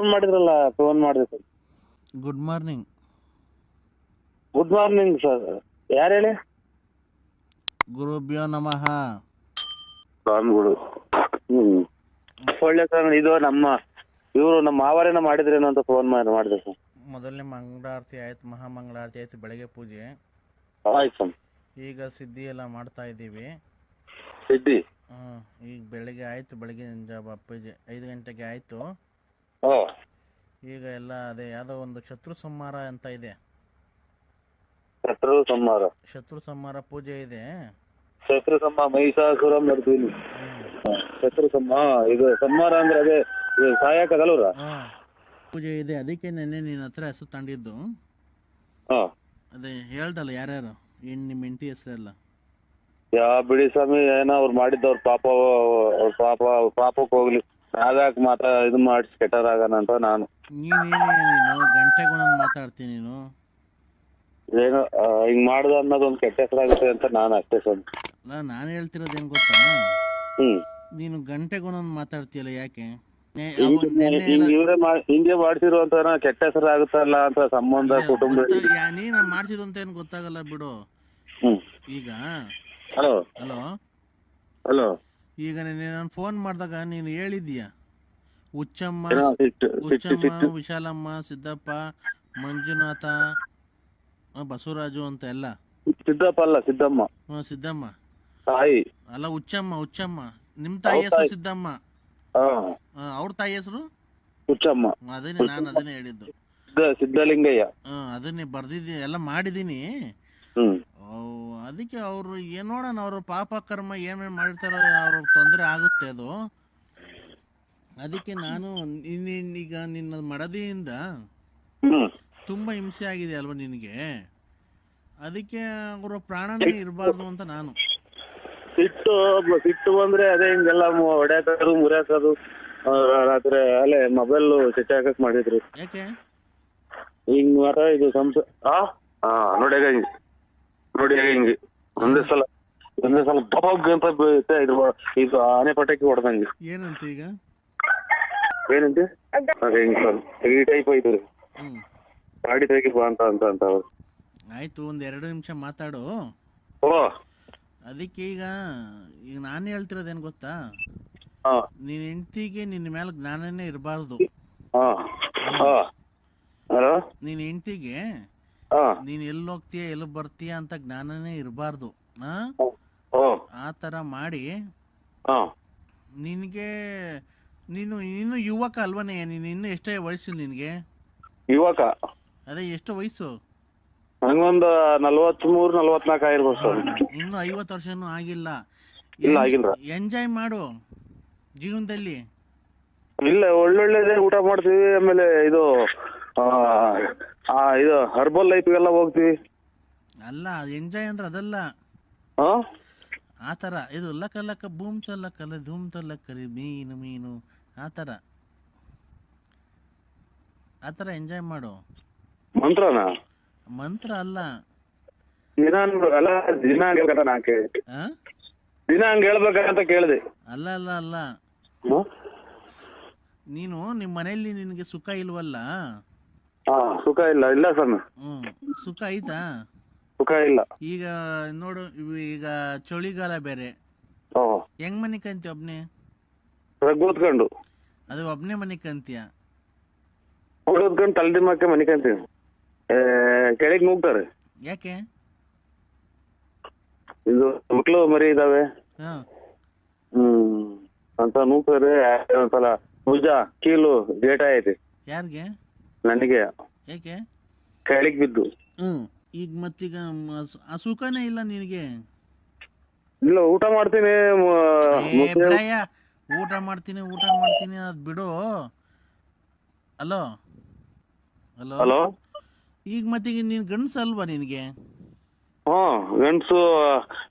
Phone ಮಾಡಿದ್ರಲ್ಲ, phone ಮಾಡಿದೆ sir. Good morning. Good morning sir. ಯಾರು ಹೇಳಿ? ಗುರುಭ್ಯೋ ನಮಃ. ಸ್ವಾಮಿಗಳು. ಒಳ್ಳೆ ಸರ್. ಇದು ಇವರು ನಮ್ಮ ಮಾವರೇನ ಮಾಡಿದ್ರೇನೋ ಅಂತ ಫೋನ್ ಮಾಡಿದೆ ಸರ್. ಮೊದಲನೇ ಮಂಗಳಾರತಿ ಆಯ್ತು, ಮಹಾಮಂಗಳಾರತಿ ಆಯ್ತು, ಬೆಳಗ್ಗೆ ಪೂಜೆ ಆಯ್ತು ಸರ್. ಈಗ ಸಿದ್ಧಿ ಎಲ್ಲ ಮಾಡ್ತಾ ಇದ್ದೀವಿ. ಸಿದ್ಧಿ ಈಗ ಬೆಳಗ್ಗೆ ಆಯಿತು, ಬೆಳಗ್ಗೆ ಪೂಜೆ 5 ಗಂಟೆಗೆ ಆಯಿತು. ಈಗ ಎಲ್ಲ ಅದೇ ಯಾವುದೋ ಒಂದು ಶತ್ರು ಸಂಹಾರ ಅಂತ ಇದೆ. ಶತ್ರು ಸಂಹಾರ ಪೂಜೆ ಇದೆ. ಶತ್ರು ಸಂಹಾರ ಮಹಿಷಾಸುರ ಮರ್ದಿನಿ. ಶತ್ರು ಸಂಹಾರ ಇದು ಸಂಹಾರ ಅಂದ್ರೆ ಅದೇ ಸಾಯಕದಲ್ವರ ಪೂಜೆ ಇದೆ. ಅದಕ್ಕೆ ನೆನ್ನೆ ನಿನ್ನ ಹತ್ರ ಹೆಸರು ತಂದಿದ್ದು. ಅದೇ ಹೇಳ್ದಲ್ಲ ಯಾರ್ಯಾರು ನಿಮ್ಮ ಹೆಂಡತಿ ಹೆಸರೆಲ್ಲ. ಬಿಡಿ ಸ್ವಾಮಿ, ಏನೋ ಅವ್ರು ಮಾಡಿದ್ದವ್ರ ಪಾಪಕ್ಕೆ ಹೋಗ್ಲಿ. ನಾವ್ಯಾಕೆ ಇದು ಮಾಡಿಸಿ ಕೆಟ್ಟರಾಗಣ ಅಂತ ನಾನು. ನೀನು ಗಂಟೆಗೂ ನಾನು ಮಾತಾಡ್ತೀನಿ. ನೀನು ಏನು ಹಿಂಗ್ ಮಾಡುದು ಅನ್ನೋದೊಂದು ಕೆಟ್ಟ ಹೆಸರಾಗುತ್ತೆ ಅಂತ ನಾನು ಅಷ್ಟೇ ಸರ್. ನಾನು ಹೇಳ್ತಿರೋದೇನು ಗೊತ್ತಾ, ನೀನು ಗಂಟೆಗೂ ನಾನು ಮಾತಾಡ್ತೀಯಲ್ಲ, ಯಾಕೆ? ಹಿಂಗೆ ಮಾಡ್ಸಿರುವಂತ ಕೆಟ್ಟ ಹೆಸರು ಆಗುತ್ತಲ್ಲ ಅಂತ ಸಂಬಂಧ ಕುಟುಂಬ. ನೀನು ಮಾಡ್ಸಿದ್ದು ಅಂತ ಏನು ಗೊತ್ತಾಗಲ್ಲ ಬಿಡು. ಈಗ ಹಲೋ ಹಲೋ ಈಗ ನಾನು ಫೋನ್ ಮಾಡಿದಾಗ ನೀನು ಹೇಳಿದ್ದೀಯ ಹುಚ್ಚಮ್ಮ, ವಿಶಾಲಮ್ಮ, ಸಿದ್ದಪ್ಪ, ಮಂಜುನಾಥ, ಬಸವರಾಜು ಅಂತ ಎಲ್ಲ. ಸಿದ್ದಪ್ಪ ಅಲ್ಲ, ಸಿದ್ದಮ್ಮ. ಸಿದ್ದಮ್ಮ ತಾಯಿ ಅಲ್ಲ, ಹುಚ್ಚಮ್ಮ. ನಿಮ್ ತಾಯಿ ಹೆಸರು ಸಿದ್ದಮ್ಮ, ಅವ್ರ ತಾಯಿ ಹೆಸರು ಹುಚ್ಚಮ್ಮ. ನಾನು ಅದನ್ನೇ ಹೇಳಿದ್ದು. ಸಿದ್ದಲಿಂಗಯ್ಯ. ಅದನ್ನೇ ಬರ್ದಿದ್ದೀನಿ, ಎಲ್ಲ ಮಾಡಿದೀನಿ. ಅದಕ್ಕೆ ಅವರು ನೋಡೋಣ, ಅವರು ಪಾಪ ಕರ್ಮ ಏನೇನು ಮಾಡಿರ್ತಾರೋ ಅವ್ರಿಗೆ ತೊಂದರೆ ಆಗುತ್ತೆ ಅದು. ಅದಕ್ಕೆ ನಾನು ಈಗ ನಿನ್ನ ಮಡದಿಯಿಂದ ತುಂಬಾ ಹಿಂಸೆ ಆಗಿದೆ ಅಲ್ವಾ ನಿನಗೆ. ಅದಕ್ಕೆ ಅವರ ಪ್ರಾಣನೇ ಇರಬಾರ್ದು ಅಂತ ನಾನು. ಸಿಟ್ಟು ಬಂದ್ರೆ ಅದೇ ಹಿಂಗೆಲ್ಲ ಹೊಡ್ಯಾಕೋದು ಮುರಿಯಾಕೋದು. ರಾತ್ರಿ ಅಲ್ಲೇ ಮೊಬೈಲ್ ಸಿಟ್ಟ ಹಾಕಕ್ ಮಾಡಿದ್ರು. ಯಾಕೆ ಹಿಂಗ್ ಮಾತ್ರ ಇದು ನೋಡಿ ಹಿಂಗೆ ಒಂದೇ ಸಲ ಅಂತ ಇದು ಆನೆ ಪಟಾಕಿ ಹೊಡೆದಂಗೆ. ಏನಂತ ಈಗ ಏನಂತೆ ಹಿಂಗ್ ಸರ್ ಈ ಟೈಪ್ ಐತ್ರಿ. ಗಾಡಿ ತೆಗಿ ಬಾ ಅಂತ ಅವ್ರು. ಆಯ್ತು, 1-2 ನಿಮಿಷ ಮಾತಾಡು. ಅದಕ್ಕೆ ಈಗ ನಾನು ಹೇಳ್ತಿರೋದೇನು ಗೊತ್ತಾ, ನಿನ್ನ ಹೆಂಡತಿಗೆ ನಿನ್ನ ಮೇಲೆ ಜ್ಞಾನನೇ ಇರಬಾರ್ದು. ನಿನ್ನ ಹೆಂಡತಿಗೆ ನೀನ್ ಎಲ್ಲಿ ಹೋಗ್ತೀಯ ಎಲ್ಲಿ ಬರ್ತೀಯ ಅಂತ ಜ್ಞಾನನೇ ಇರಬಾರ್ದು. ಆ ತರ ಮಾಡಿ ನಿನ್ಗೆ ನೀನು ಯುವಕ ಅಲ್ವನೇ? ನೀನು ಇನ್ನು ಎಷ್ಟೇ ವಯಸ್ಸು ನಿನ್ಗೆ? ಯುವಕ ಅದೇ ಎಷ್ಟು ವಯಸ್ಸು? ನಂಗೊಂದು 43-44 ಆಗಿರ್ಬೋದು. ಇನ್ನು 50 ವರ್ಷನೂ ಆಗಿಲ್ಲ. ಎಂಜಾಯ್ ಮಾಡು ಜೀವನದಲ್ಲಿ. ಇಲ್ಲ, ಒಳ್ಳೊಳ್ಳೆದೇ ಊಟ ಮಾಡ್ತೀವಿ. ಆಮೇಲೆ ಇದು ಹರ್ಬಲ್ ಲೈಫ್ಗೆಲ್ಲ ಹೋಗ್ತೀವಿ. ಅಲ್ಲ, ಎಂಜಾಯ್ ಅಂದ್ರೆ ಅದಲ್ಲ. ಆ ಥರ ಇದು ಲಕ್ಕ ಬೂಮ್ ತಲ್ಲಕ್ಕಲ್ಲ ಧೂಮ್ ತಲ್ಲಕ್ಕರಿ ಮೀನು ಆ ಥರ ಎಂಜಾಯ್ ಮಾಡು. ಮಂತ್ರ ಅಲ್ಲ, ದಿನ ಹಂಗ ಹೇಳ್ಬೇಕಂತ ಕೇಳಿದೆ. ಅಲ್ಲ ನೀನು ನಿಮ್ಮ ಮನೆಯಲ್ಲಿ ನಿನಗೆ ಸುಖ ಇಲ್ವಲ್ಲ? ಸುಖ ಇಲ್ಲ ಸರ್. ಸುಖ ಐತಾ? ಸುಖ ಇಲ್ಲ. ಈಗ ನೋಡು, ಈಗ ಚಳಿಗಾಲ ಬೇರೆ. ಹೆಂಗ್ ಮನೆ ಕಂತೀಯ? ಒಬ್ನೇ ಓದ್ಕೊಂಡು ಅದು ಒಬ್ನೇ ಮನೆ ಕಂತೀಯ? ಓದ್ಕೊಂಡು ತಲೆದಿಮ್ಮಕ್ಕೆ ಮನೆ ಕಂತೀವಿ. ಕೆಳಗೆ ನೂಗ್ತಾರೆ. ಯಾಕೆ? ಇದು ಮಕ್ಳು ಮರಿ ಇದಾವೆ ಅಂತ ನೂಗ್ತಾರೆ. ಒಂದ್ಸಲ ಭುಜ ಕೀಲು ಗೇಟ ಐತಿ. ಯಾರಿಗೆ? ನನಗೆ. ಯಾಕೆ? ಕೆಳಗೆ ಬಿದ್ದು. ಈಗ ಮತ್ತೀಗ ಆ ಸುಖನೇ ಇಲ್ಲ ನಿನಗೆ? ಇಲ್ಲ, ಊಟ ಮಾಡ್ತೀನಿ ಊಟ ಮಾಡ್ತೀನಿ ಅದ್ ಬಿಡು. ಹಲೋ ಈಗ ಮತ್ತೀಗ ನೀನ್ ಗಂಡಸ ಅಲ್ವಾ ನಿನಗೆ? ಗಂಡಸು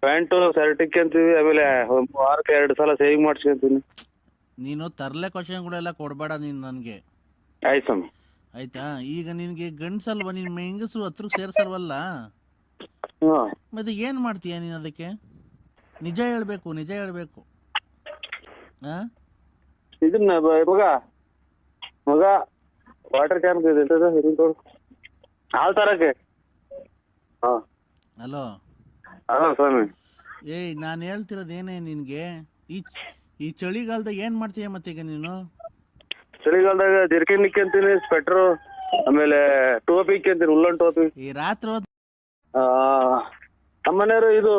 ಪ್ಯಾಂಟು ಶರ್ಟಿಕ್ ಅಂತೀವಿ. ಆಮೇಲೆ ವಾರಕ್ಕೆ 2 ಸಲ ಸೇವಿಂಗ್ ಮಾಡ್ಸ್ಕೊಂತೀನಿ. ನೀನು ತರ್ಲೆ ಕ್ವಶನ್ಗಳೆಲ್ಲ ಕೊಡ್ಬೇಡ ನೀನು ನನಗೆ. ಆಯ್ತಾ? ಈಗ ನಿನ್ಗೆ ಗಂಡಸಲ್ವಾ, ನಿನ್ ಹೆಂಗಸರು ಹತ್ರಕ್ಕೆ ಸೇರ್ಸಲ್ವಲ್ಲ, ಮತ್ತೆ ಏನ್ ಮಾಡ್ತೀಯ ನೀನು? ಅದಕ್ಕೆ ನಿಜ ಹೇಳ್ಬೇಕು. ಇದನ್ನ ಮಗ ವಾಟರ್ ಕ್ಯಾನ್ ಇದೆ ಹಾಲು ತರಕ್ಕೆ. ಹಾ ಹಲೋ ಹಲೋ ಸ್ವಾಮಿ. ಏಯ್ ನಾನು ಹೇಳ್ತಿರೋದು ಏನೇ ನಿನಗೆ, ಈ ಚಳಿಗಾಲದಾಗ ಏನು ಮಾಡ್ತೀಯ ಮತ್ತೀಗ ನೀನು? ಚಳಿಗಾಲದಾಗ ಜರ್ಕಿನ್ ನಿಕ್ಕಂತೀನಿ, ಸ್ವೆಟ್ರು, ಆಮೇಲೆ ಟೋಪಿ ಇಕ್ಕಂತೀನಿ, ಉಲ್ಲನ್ ಟೋಪಿ. ಈ ರಾತ್ರಿ ಹೊತ್ತು ನಮ್ಮನೆಯವರು ಇದು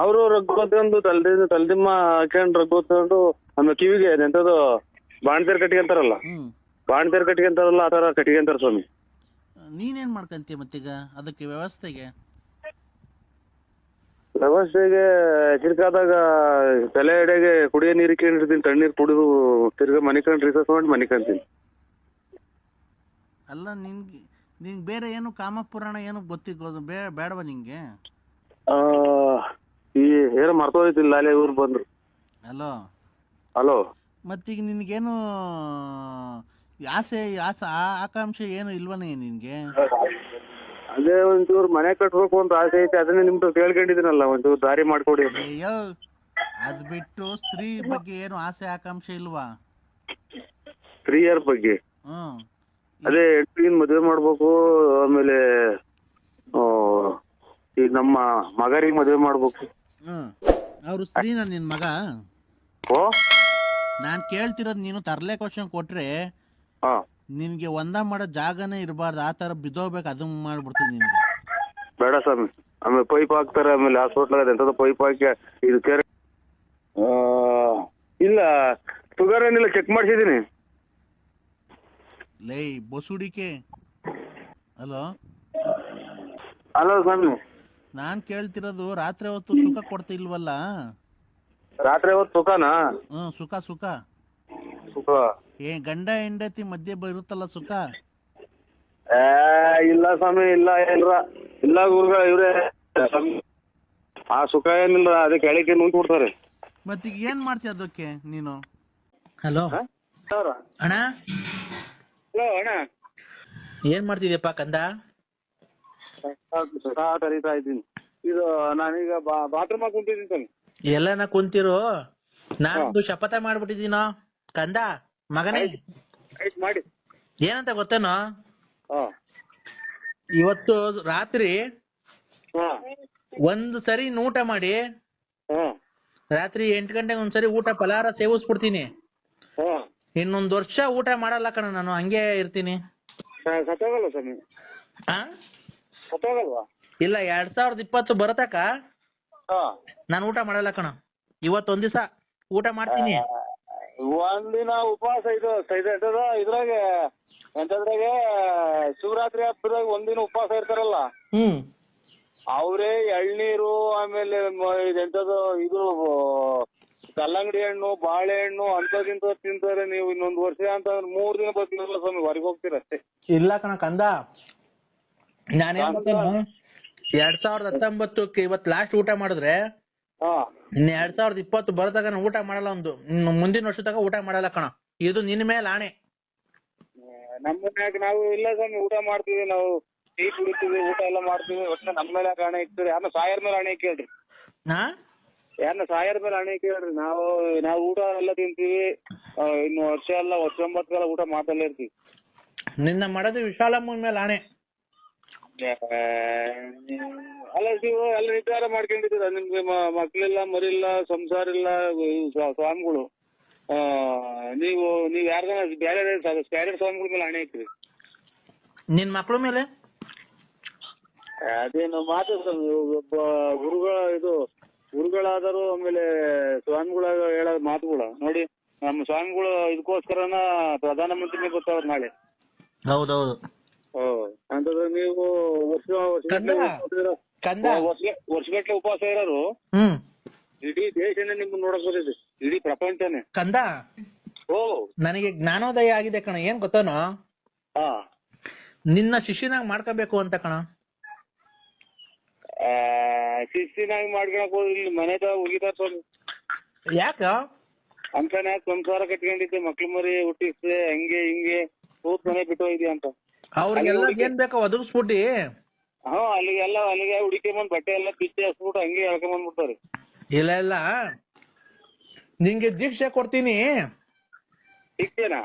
ಅವರು ರಗ್ಗು ಹೊತ್ಕೊಂಡು ತಲೆದಿಮ್ಮ ಹಾಕೊಂಡು ರಗ್ಗು ಹೊತ್ಕೊಂಡು, ಆಮೇಲೆ ಕಿವಿಗೆ ಎಂತದ್ದು ಬಾಣ್ತೀರ್ ಕಟ್ಕೊಂತಾರಲ್ಲ, ಬಾಣ್ತೀರ್ ಕಟ್ಕೊಂತಾರಲ್ಲ ಆ ತರ ಕಟ್ಕೊಂತಾರ ಸ್ವಾಮಿ. ನೀನೇನು ಮಾಡ್ಕೊಂತೀಯ ಮತ್ತೀಗ ಅದಕ್ಕೆ ವ್ಯವಸ್ಥೆಗೆ ಚಿರ್ಕಾದಾಗ ತಲೆ ಎಡೆಗೆ ಕುಡಿಯೋ ನೀರು ಇಕ್ಕೊಂಡಿರ್ತೀನಿ, ತಣ್ಣೀರು ಕುಡಿದು ತಿರ್ಗಾ ಮನಿಕಂಡು ರಿಸರ್ಚ್ ಮಾಡಿ ಮನಿಕಂತೀನಿ. ಅಲ್ಲ ನಿನ್ಗೆ ಬೇರೆ ಏನು ಕಾಮಪುರಾಣ ಏನು ಗೊತ್ತಿಗೋದು ಬೇಡವಾ ನಿಂಗೆ? ಈ ಏನೋ ಮರ್ತೋಯ್ತಿಲ್ಲ, ಅಲ್ಲೇ ಇವ್ರು ಬಂದ್ರು. Hello hello. ಮತ್ತೀಗ ನಿನಗೇನು ಆಸೆ ಆಕಾಂಕ್ಷೆ ಏನು ಇಲ್ವನೇ ನಿನಗೆ? ಅದೇ ಒಂಚೂರು ಮನೆ ಕಟ್ಬೇಕು ಅಂತ ಆಸೆ ಐತೆ, ಅದನ್ನೇ ನಿಮ್ದು ಕೇಳ್ಕೊಂಡಿದ್ದೀನಲ್ಲ, ಒಂಚೂರು ದಾರಿ ಮಾಡ್ಕೊಡಿ. ಅಯ್ಯೋ ಅದ್ ಬಿಟ್ಟು ಸ್ತ್ರೀ ಬಗ್ಗೆ ಏನು ಆಸೆ ಆಕಾಂಕ್ಷೆ ಇಲ್ವಾ? ಸ್ತ್ರೀಯರ ಬಗ್ಗೆ ಅದೇ ಹೆಣ್ಣಿನ ಮದುವೆ ಮಾಡ್ಬೇಕು, ಆಮೇಲೆ ಈಗ ನಮ್ಮ ಮಗರಿಗೆ ಮದುವೆ ಮಾಡ್ಬೇಕು. ಅವ್ರು ಸ್ತ್ರೀನ ನಿನ್ ಮಗ? ಓ ನಾನ್ ಕೇಳ್ತಿರೋದು, ನೀನು ತರ್ಲೆ ಕ್ವಶನ್ ಕೊಟ್ರೆ ನಿನ್ಗೆ ಒಂದ ಮಾಡೋ ಜಾಗನೇ ಇರಬಾರ್ದು, ಆ ತರ ಬಿದ್ದೋಗ್ಬೇಕು, ಅದನ್ನ ಮಾಡ್ಬಿಡ್ತೀನಿ ನಿನ್ಗೆ. ಬೇಡ ಸ್ವಾಮಿ, ಆಮೇಲೆ ಪೈಪ್ ಹಾಕ್ತಾರೆ, ಆಮೇಲೆ ಹಾಸ್ಪಿಟ್ಲ್ ಎಂತದ ಪೈಪ್ ಹಾಕಿ ಇದು ಕೇರ್ ಇಲ್ಲ, ಶುಗರ್ ಏನಿಲ್ಲ, ಚೆಕ್ ಮಾಡ್ಸಿದೀನಿ. ಲೇ ಬಸುಡಿಕೆ. ಹಲೋ ಹಲೋ ಸ್ವಾಮಿ. ನಾನ್ ಕೇಳ್ತಿರೋದು, ರಾತ್ರಿ ಹೊತ್ತು ಸುಖ ಕೊಡ್ತಿಲ್ವಲ್ಲ? ರಾತ್ರಿ ಹೊತ್ತು ಸುಖನಾ? ಸುಖ ಸುಖ ಸುಖ ಗಂಡ ಹೆಂಡತಿ ಮಧ್ಯೆ ಇರುತ್ತಲ್ಲ ಸುಖ. ಇಲ್ಲ ಸ್ವಾಮಿ, ಇಲ್ಲ ಇಲ್ಲ ಗುರುಗಳ ಇವ್ರೆ, ಆ ಸುಖ ಏನಿಲ್ಲ, ಅದಕ್ಕೆ ಹೇಳಿಕೆ ನುಂಗ್ ಬಿಡ್ತಾರೆ. ಮತ್ತೀಗ ಏನ್ ಮಾಡ್ತೀಯ ಅದಕ್ಕೆ ನೀನು? ಹಲೋ ಅಣ್ಣ, ಅಣ್ಣ ಏನ್ ಮಾಡ್ತಿದ್ಯಪ್ಪ ಕಂದ? ಕರೀತಾ ಇದ್ದೀನಿ. ಇದು ನಾನೀಗ ಬಾತ್ರೂಮ್ ಹಾಕಿ ಕುಂತಿದ್ದೀನಿ ಸ್ವಾಮಿ. ಎಲ್ಲನ ಕುಂತಿರು, ನಾನೊಂದು ಶಪಥ ಮಾಡ್ಬಿಟ್ಟಿದ್ದೀನೋ ಕಂದ ಮಗನೇ. ಮಾಡಿ ಏನಂತ ಗೊತ್ತೇನೋ, ಇವತ್ತು ರಾತ್ರಿ ಒಂದು ಸರಿ ಊಟ ಮಾಡಿ, ರಾತ್ರಿ 8 ಗಂಟೆಗೆ ಒಂದ್ಸರಿ ಊಟ ಫಲಾರ ಸೇವಿಸ್ಬಿಡ್ತೀನಿ. ಇನ್ನೊಂದು ವರ್ಷ ಊಟ ಮಾಡಲ್ಲ ಕಣ, ನಾನು ಹಂಗೆ ಇರ್ತೀನಿ. ಸತ್ತೋಗಲ್ಲ ಸ್ವಾಮಿ? ಸತ್ತೋಗಲ್ವಾ? ಇಲ್ಲ, 2020 ಬರತಕ್ಕ ನಾನು ಊಟ ಮಾಡಲ್ಲ ಕಣ. ಇವತ್ತೊಂದ್ ದಿವಸ ಊಟ ಮಾಡ್ತೀನಿ. ಒಂದಿನ ಉಪವಾಸ ಇದ್ರಾಗೆ ಎಂತದ್ರಾಗೆ ಶಿವರಾತ್ರಿ ಹಬ್ಬದಾಗ ಒಂದಿನ ಉಪವಾಸ ಇರ್ತಾರಲ್ಲ, ಅವ್ರೇ ಎಳ್ನೀರು, ಆಮೇಲೆ ಎಂತದು ಇದು ಕಲ್ಲಂಗಡಿ ಹಣ್ಣು, ಬಾಳೆಹಣ್ಣು ಅಂತದಿಂತ ತಿಂತಾರೆ. ನೀವು ಇನ್ನೊಂದು ವರ್ಷ ಅಂತ 3 ದಿನ ಬರ್ತೀರಲ್ಲ ಸ್ವಾಮಿ, ಹೊರಗೆ ಹೋಗ್ತೀರ ಅಷ್ಟೇ. ಇಲ್ಲ ಕಣ ಕಂದ, ನಾನೇನ್ 2019 ಇವತ್ತು ಲಾಸ್ಟ್ ಊಟ ಮಾಡಿದ್ರೆ, ಇನ್ನು 2020 ಬರದಾಗ ಊಟ ಮಾಡಲ್ಲ. ಮುಂದಿನ ವರ್ಷದಾಗ ಊಟ ಮಾಡಲ್ಲ ಕಣ. ಇದು ನಿನ್ ಮೇಲೆ ಆಣೆ. ನಮ್ಮ ಮನ್ಯಾಗ ನಾವು ಇಲ್ಲ ಸ್ವಾಮಿ, ಊಟ ಮಾಡ್ತೀವಿ, ನಾವು ಟೀ ಕುಡಿತೀವಿ, ಊಟ ಎಲ್ಲ ಮಾಡ್ತೀವಿ. ಒಟ್ಟು ನಮ್ಮ ಮೇಲೆ ಹಣೆ ಇಕ್ತೀರಿ, ಯಾರನ್ನ ಸಾಯರ್ ಮೇಲೆ ಹಣೆ ಕೇಳ್ರಿ. ಯಾರನ್ನ ಸಾಯರ್ ಮೇಲೆ ಹಣೆ ಕೇಳ್ರಿ. ನಾವು ಊಟ ಎಲ್ಲ ತಿಂತೀವಿ, ಇನ್ನು ವರ್ಷ ಎಲ್ಲ 19 ಊಟ ಮಾಡ್ತಲೇ ಇರ್ತೀವಿ. ನಿನ್ನ ಮಾಡೋದು ವಿಶಾಲಮ್ಮನ ಮೇಲೆ ಆಣೆ. ಅಲ್ಲ ನೀವು ಎಲ್ಲ ನಿರ್ಧಾರ ಮಾಡ್ಕೊಂಡಿದ್ದೀರ, ನಿಮ್ಗೆ ಮಕ್ಳಿಲ್ಲ, ಮರಿಲ್ಲ, ಸಂಸಾರ ಇಲ್ಲ, ಸ್ವಾಮಿಗಳು. ನೀವು ಯಾರ್ಗಾನ ಬೇರೆ ಸ್ವಾಮಿಗಳ ಮೇಲೆ ಹಣೆ ಇಕ್ತೀರಿ. ನಿನ್ ಮಕ್ಳ ಮೇಲೆ ಅದೇನು ಮಾತು ಸ್ವಾಮಿ, ಒಬ್ಬ ಗುರುಗಳಾದರು, ಆಮೇಲೆ ಸ್ವಾಮಿಗಳ ಹೇಳೋ ಮಾತುಗಳು ನೋಡಿ. ನಮ್ಮ ಸ್ವಾಮಿಗಳು ಇದಕ್ಕೋಸ್ಕರನ ಪ್ರಧಾನಮಂತ್ರಿನೇ ಗೊತ್ತವ್ರು ನಾಳೆ. ಹೌದೌದು. ಅಂತಂದ್ರೆ ನೀವು ವರ್ಷಗಟ್ಲೆ ಉಪವಾಸ ಇರೋರು, ಇಡೀ ದೇಶನೇ ನಿಮ್ಗೆ ನೋಡಕ್ ಬರ್ತೈತಿ, ಇಡೀ ಪ್ರಪಂಚನೇ. ಕಂದ, ನನಗೆ ಜ್ಞಾನೋದಯ ಆಗಿದೆ ಕಣ. ಏನ್ ಗೊತ್ತೇನೋ, ನಿನ್ನ ಶಿಷ್ಯನಾಗ ಮಾಡ್ಕೋಬೇಕು ಅಂತ ಕಣ. ಶಿಸ್ತಿನಾಗಿ ಮಾಡ್ಕೊಳಕ್ ಹೋದ್ರೆ ಇಲ್ಲಿ ಮನೆದ ಉಗಿತಾರ ಸ್ವಾಮಿ. ಯಾಕ ಅಂತಾನೆ ಸಂಸಾರ ಕಟ್ಕೊಂಡಿದ್ದೆ, ಮಕ್ಳು ಮರಿ ಹುಟ್ಟಿಸ್ದೆ, ಹಂಗೆ ಹಿಂಗೆ ಕೂತ್ ಮನೆ ಬಿಟ್ಟು ಹೋಯ್ದಿ ಅಂತ ಅವ್ರಿಗೆಲ್ಲ ಏನ್ ಬೇಕೋ ಒದಗಿಸ್ಬಿಟ್ಟಿ. ಅಲ್ಲಿಗೆ ಹುಡುಕೊಂಡ್ ಬಟ್ಟೆ ಎಲ್ಲ ಬಿಚ್ಚಿ ಹಸ್ಬಿಟ್ಟು ಹಂಗೆ ಹೇಳ್ಕೊಂಡ್ಬಂದ್ಬಿಡ್ತಾರೆ. ಇಲ್ಲ ನಿಂಗೆ ದೀಕ್ಷೆ ಕೊಡ್ತೀನಿ. ಶಿಕ್ಷೆನಾ?